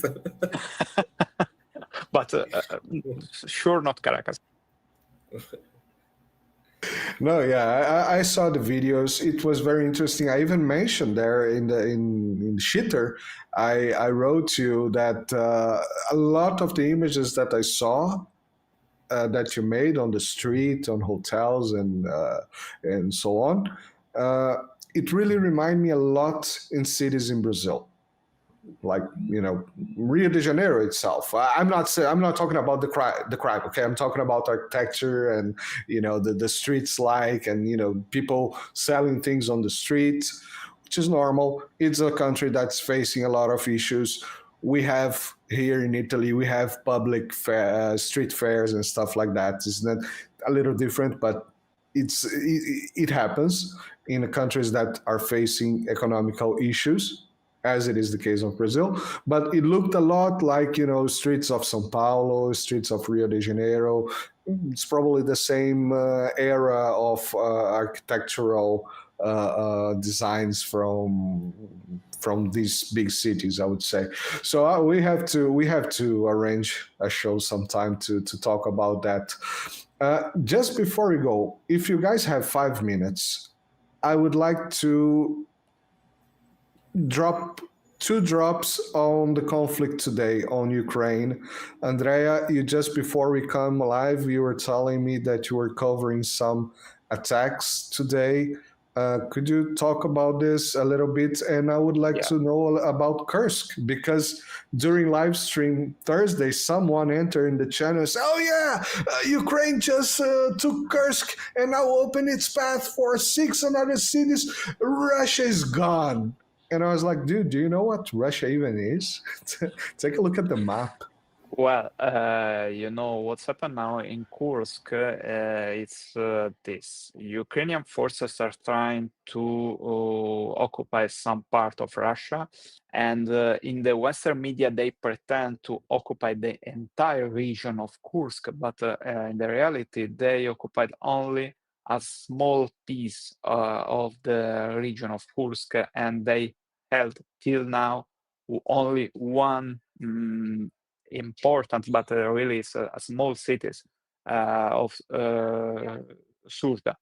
But sure, not Caracas. No, yeah, I saw the videos. It was very interesting. I even mentioned there in Shitter, I wrote you that a lot of the images that I saw that you made on the street, on hotels, and so on, it really reminded me a lot in cities in Brazil. like Rio de Janeiro itself. I'm not talking about the crime. Okay, I'm talking about architecture and the streets and people selling things on the streets, which is normal. It's a country that's facing a lot of issues. We have here in Italy, we have public street fairs and stuff like that. It's not a little different, but it happens in the countries that are facing economical issues, as it is the case of Brazil. But it looked a lot like streets of São Paulo, streets of Rio de Janeiro. It's probably the same era of architectural designs from these big cities, I would say. So we have to arrange a show sometime to talk about that. Just before we go, if you guys have 5 minutes, I would like to drop 2 drops on the conflict today on Ukraine. Andrea, you just before we come live, you were telling me that you were covering some attacks today. Could you talk about this a little bit? And I would like to know about Kursk, because during live stream Thursday, someone entered in the channel and said, "Oh yeah, Ukraine just took Kursk and now open its path for 6 another cities. Russia is gone." And I was like, dude, do you know what Russia even is? Take a look at the map. Well, what's happened now in Kursk, it's this. Ukrainian forces are trying to occupy some part of Russia, and in the Western media, they pretend to occupy the entire region of Kursk, but in the reality, they occupied only a small piece of the region of Kursk, and they held till now only one important, but really it's a small cities of Surda.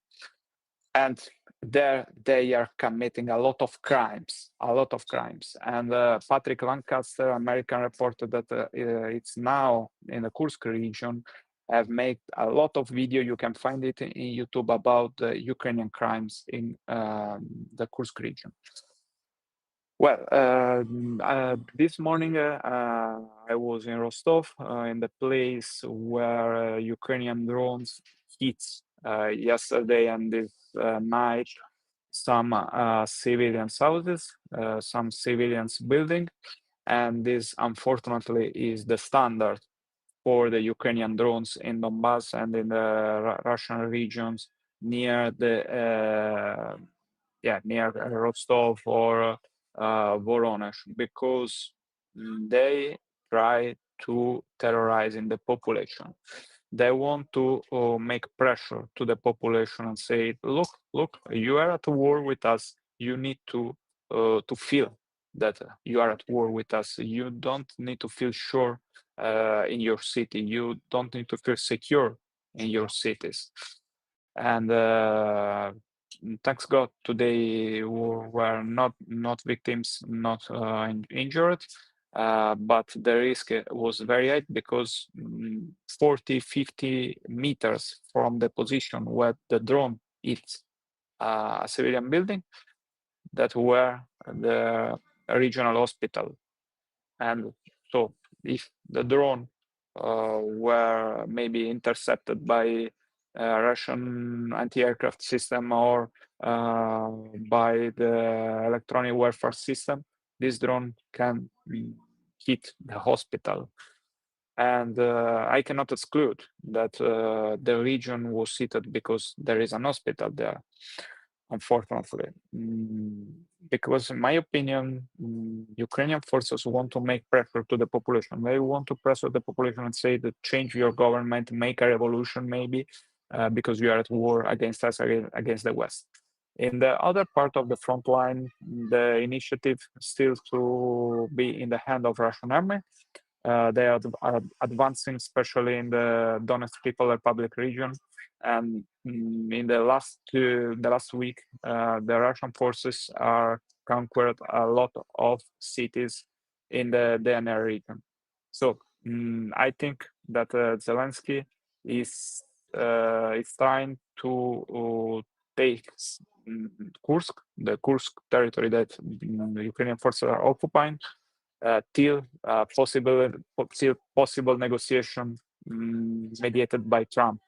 And there they are committing a lot of crimes. And Patrick Lancaster, American reporter that it's now in the Kursk region, have made a lot of video. You can find it in YouTube about the Ukrainian crimes in the Kursk region. Well, this morning I was in Rostov, in the place where Ukrainian drones hit yesterday and this night some civilian houses, some civilians building, and this unfortunately is the standard for the Ukrainian drones in Donbass and in the Russian regions near the near Rostov or Voronezh, because they try to terrorize in the population. They want to make pressure to the population and say, look, you are at war with us. You need to feel that you are at war with us. You don't need to feel sure in your city. You don't need to feel secure in your cities. And thanks God, today were not victims, not injured, but the risk was very high because 40-50 meters from the position where the drone hit a civilian building, that were the regional hospital. And so if the drone were maybe intercepted by Russian anti-aircraft system or by the electronic warfare system, this drone can hit the hospital. And I cannot exclude that the region was hit because there is an hospital there, unfortunately. Because in my opinion, Ukrainian forces want to make pressure to the population. They want to pressure the population and say that change your government, make a revolution maybe, because you are at war against us, against the West. In the other part of the front line, the initiative still to be in the hand of Russian army. They are advancing, especially in the Donetsk People Republic region. And in the last week, the Russian forces are conquered a lot of cities in the DNR region. So I think that Zelensky is trying to take Kursk, the Kursk territory that the Ukrainian forces are occupying, till possible negotiation mediated by Trump,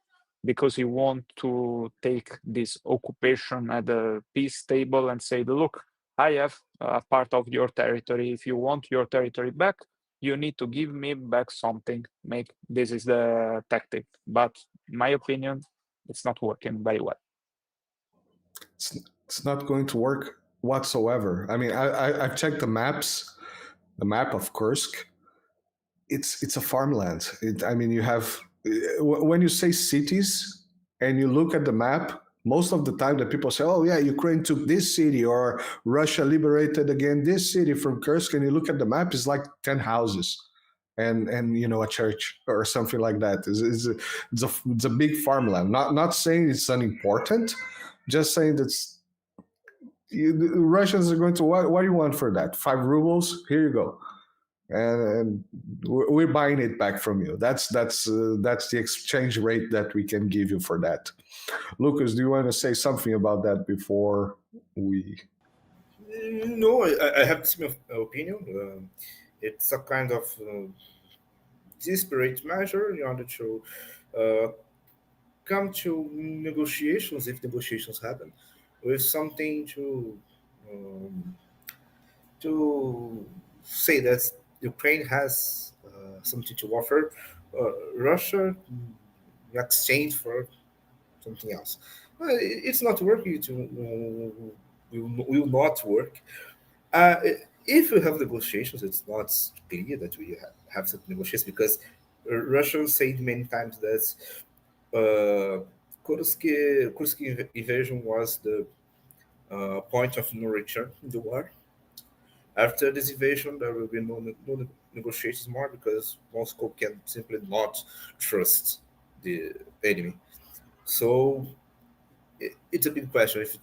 because he want to take this occupation at the peace table and say, look, I have a part of your territory. If you want your territory back, you need to give me back something. This is the tactic. But in my opinion, it's not working very well. It's not going to work whatsoever. I mean, I've checked the maps, the map of Kursk. It's a farmland. I mean, you have, when you say cities and you look at the map, most of the time the people say, oh yeah, Ukraine took this city, or Russia liberated again this city from Kursk, and you look at the map, it's like 10 houses and a church or something like that. It's a big farmland. Not saying it's unimportant, just saying that the Russians are going to, what do you want for that? 5 rubles? Here you go. And we're buying it back from you. That's the exchange rate that we can give you for that. Lucas, do you want to say something about that before we? No, I have the same opinion. It's a kind of desperate measure in order to come to negotiations, if negotiations happen, with something to say that Ukraine has something to offer Russia in exchange for something else. It's not working. Will not work. If we have negotiations, it's not clear that we have some negotiations, because Russia said many times that Kursk invasion was the point of no return in the war. After this invasion, there will be no negotiations more, because Moscow can simply not trust the enemy. So it's a big question if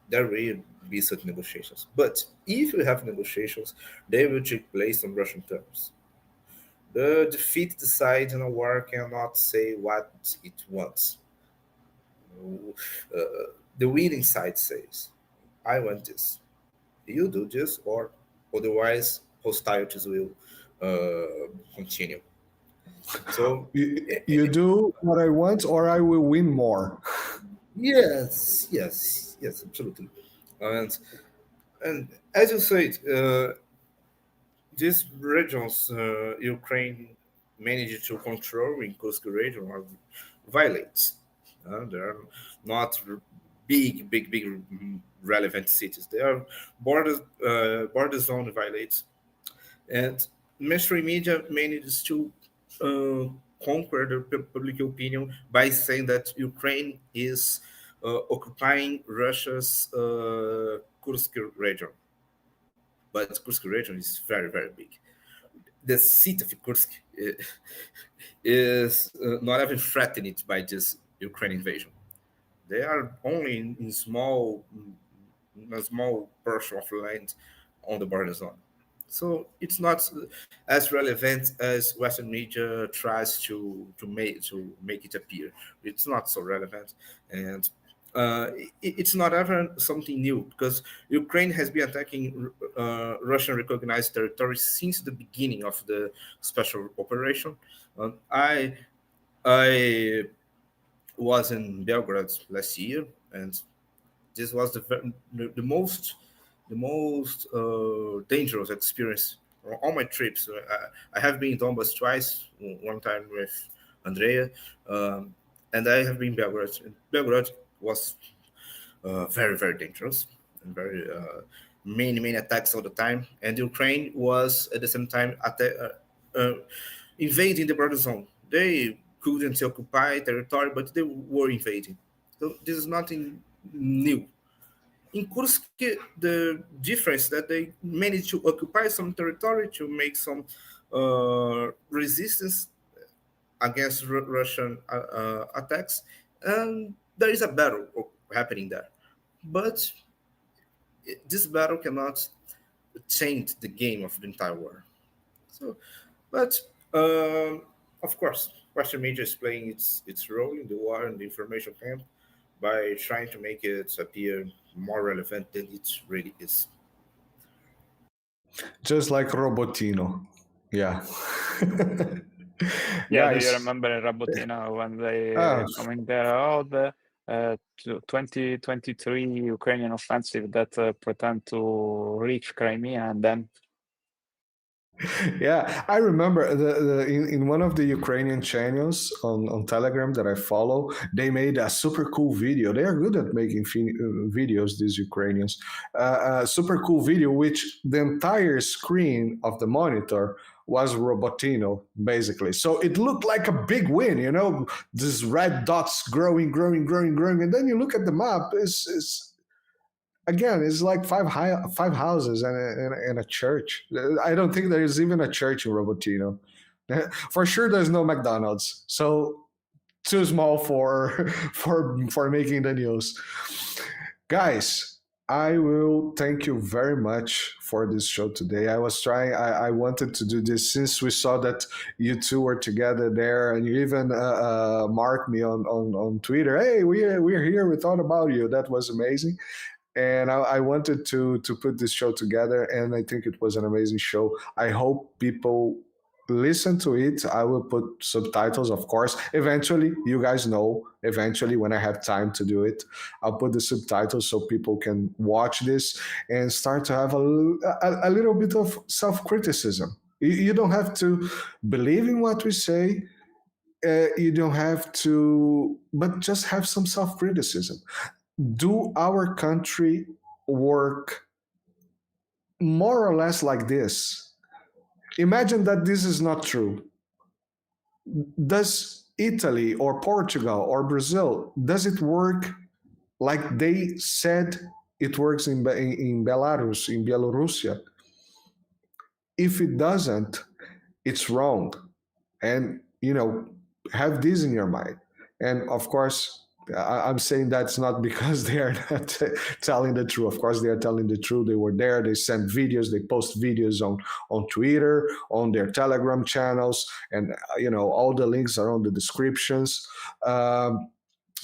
there will be such negotiations. But if we have negotiations, they will take place on Russian terms. The defeated side in a war cannot say what it wants. The winning side says, I want this. You do this, or otherwise hostilities will continue. So you do what I want, or I will win more. Yes, absolutely. And as you said, these regions Ukraine managed to control in Kursk region are violates. They are not big relevant cities. They are border zone violates, and mainstream media manages to conquer the public opinion by saying that Ukraine is occupying Russia's Kursk region. But Kursk region is very big. The city of Kursk is not even threatened by this Ukrainian invasion. They are only in a small portion of land on the border zone. So it's not as relevant as Western media tries to make it appear. It's not so relevant, and it's not ever something new, because Ukraine has been attacking Russian recognized territory since the beginning of the special operation. I was in Belgrade last year, and this was the most dangerous experience on all my trips. I have been in Donbass twice, one time with Andrea, and I have been in Belgrade. Belgrade was very dangerous, and very many attacks all the time. And Ukraine was at the same time invading the border zone. They couldn't occupy territory, but they were invading. So this is nothing new. In Kursk, the difference that they managed to occupy some territory to make some resistance against Russian attacks, and there is a battle happening there. But this battle cannot change the game of the entire war. So, but of course, Western media is playing its role in the war and the information camp by trying to make it appear more relevant than it really is. Just like Robotino. Yeah. Yeah, do Guys, you remember Rabotino when they uh, coming there? Oh, the 2023 Ukrainian offensive that pretend to reach Crimea and then yeah, I remember in one of the Ukrainian channels on Telegram that I follow, they made a super cool video. They are good at making videos, these Ukrainians. Super cool video, which the entire screen of the monitor was Robotino, basically. So it looked like a big win, you know, these red dots growing, growing, growing, growing. And then you look at the map, again, it's like five houses and a church. I don't think there is even a church in Robotino. For sure, there's no McDonald's. So too small for for making the news. Guys, I will thank you very much for this show today. I was trying. I wanted to do this since we saw that you two were together there, and you even marked me on Twitter. Hey, we're here. We thought about you. That was amazing, and I wanted to put this show together, and I think it was an amazing show. I hope people listen to it. I will put subtitles, of course. Eventually, you guys know, eventually when I have time to do it, I'll put the subtitles so people can watch this and start to have a little bit of self-criticism. You don't have to believe in what we say. You don't have to, but just have some self-criticism. Do our country work more or less like this? Imagine that this is not true. Does Italy or Portugal or Brazil, does it work like they said it works in Belarus, in Belarusia? If it doesn't, it's wrong. And, you know, have this in your mind. And of course, I'm saying that's not because they are not telling the truth. Of course, they are telling the truth. They were there. They sent videos. They post videos on Twitter, on their Telegram channels, and you know all the links are on the descriptions.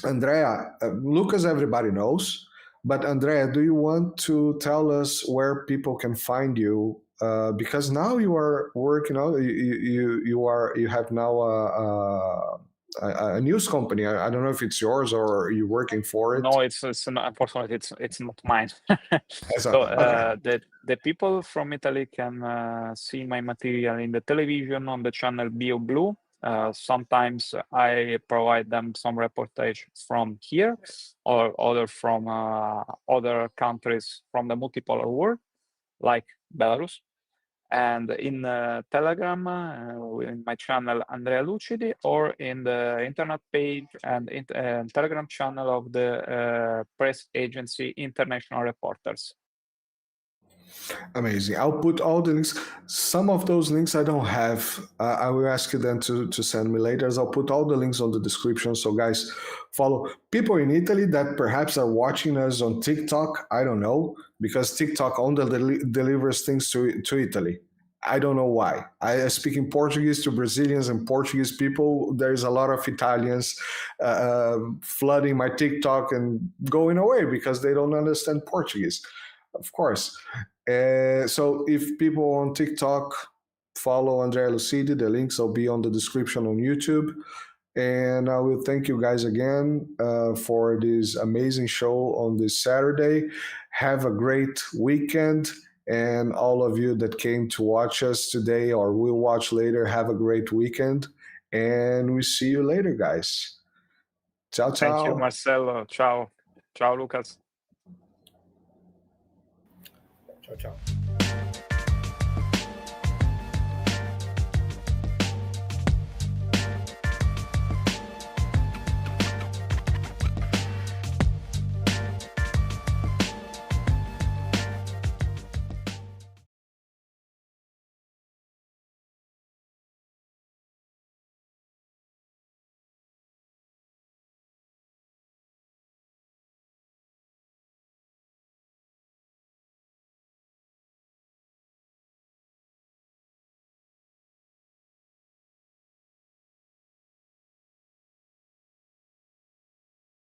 Andrea, Lucas, everybody knows. But Andrea, do you want to tell us where people can find you? Because now you are working out. You have now a news company. I don't know if it's yours or you're working for it. no, it's not, unfortunately it's not mine. So, okay. The people from Italy can see my material in the television on the channel Bio Blue. Sometimes I provide them some reportage from here or other from other countries from the multipolar world, like Belarus. And in Telegram, in my channel Andrea Lucidi, or in the internet page and Telegram channel of the press agency International Reporters. Amazing. I'll put all the links. Some of those links I don't have. I will ask you then to send me later. I'll put all the links on the description. So guys, follow people in Italy that perhaps are watching us on TikTok. I don't know, because TikTok only delivers things to Italy. I don't know why. I speak in Portuguese to Brazilians and Portuguese people. There's a lot of Italians flooding my TikTok and going away because they don't understand Portuguese. Of course. So if people on TikTok follow Andrea Lucidi, the links will be on the description on YouTube. And I will thank you guys again for this amazing show on this Saturday. Have a great weekend. And all of you that came to watch us today or will watch later, have a great weekend. And we see you later, guys. Ciao, ciao. Thank you, Marcelo. Ciao. Ciao, Lucas. Ciao, ciao.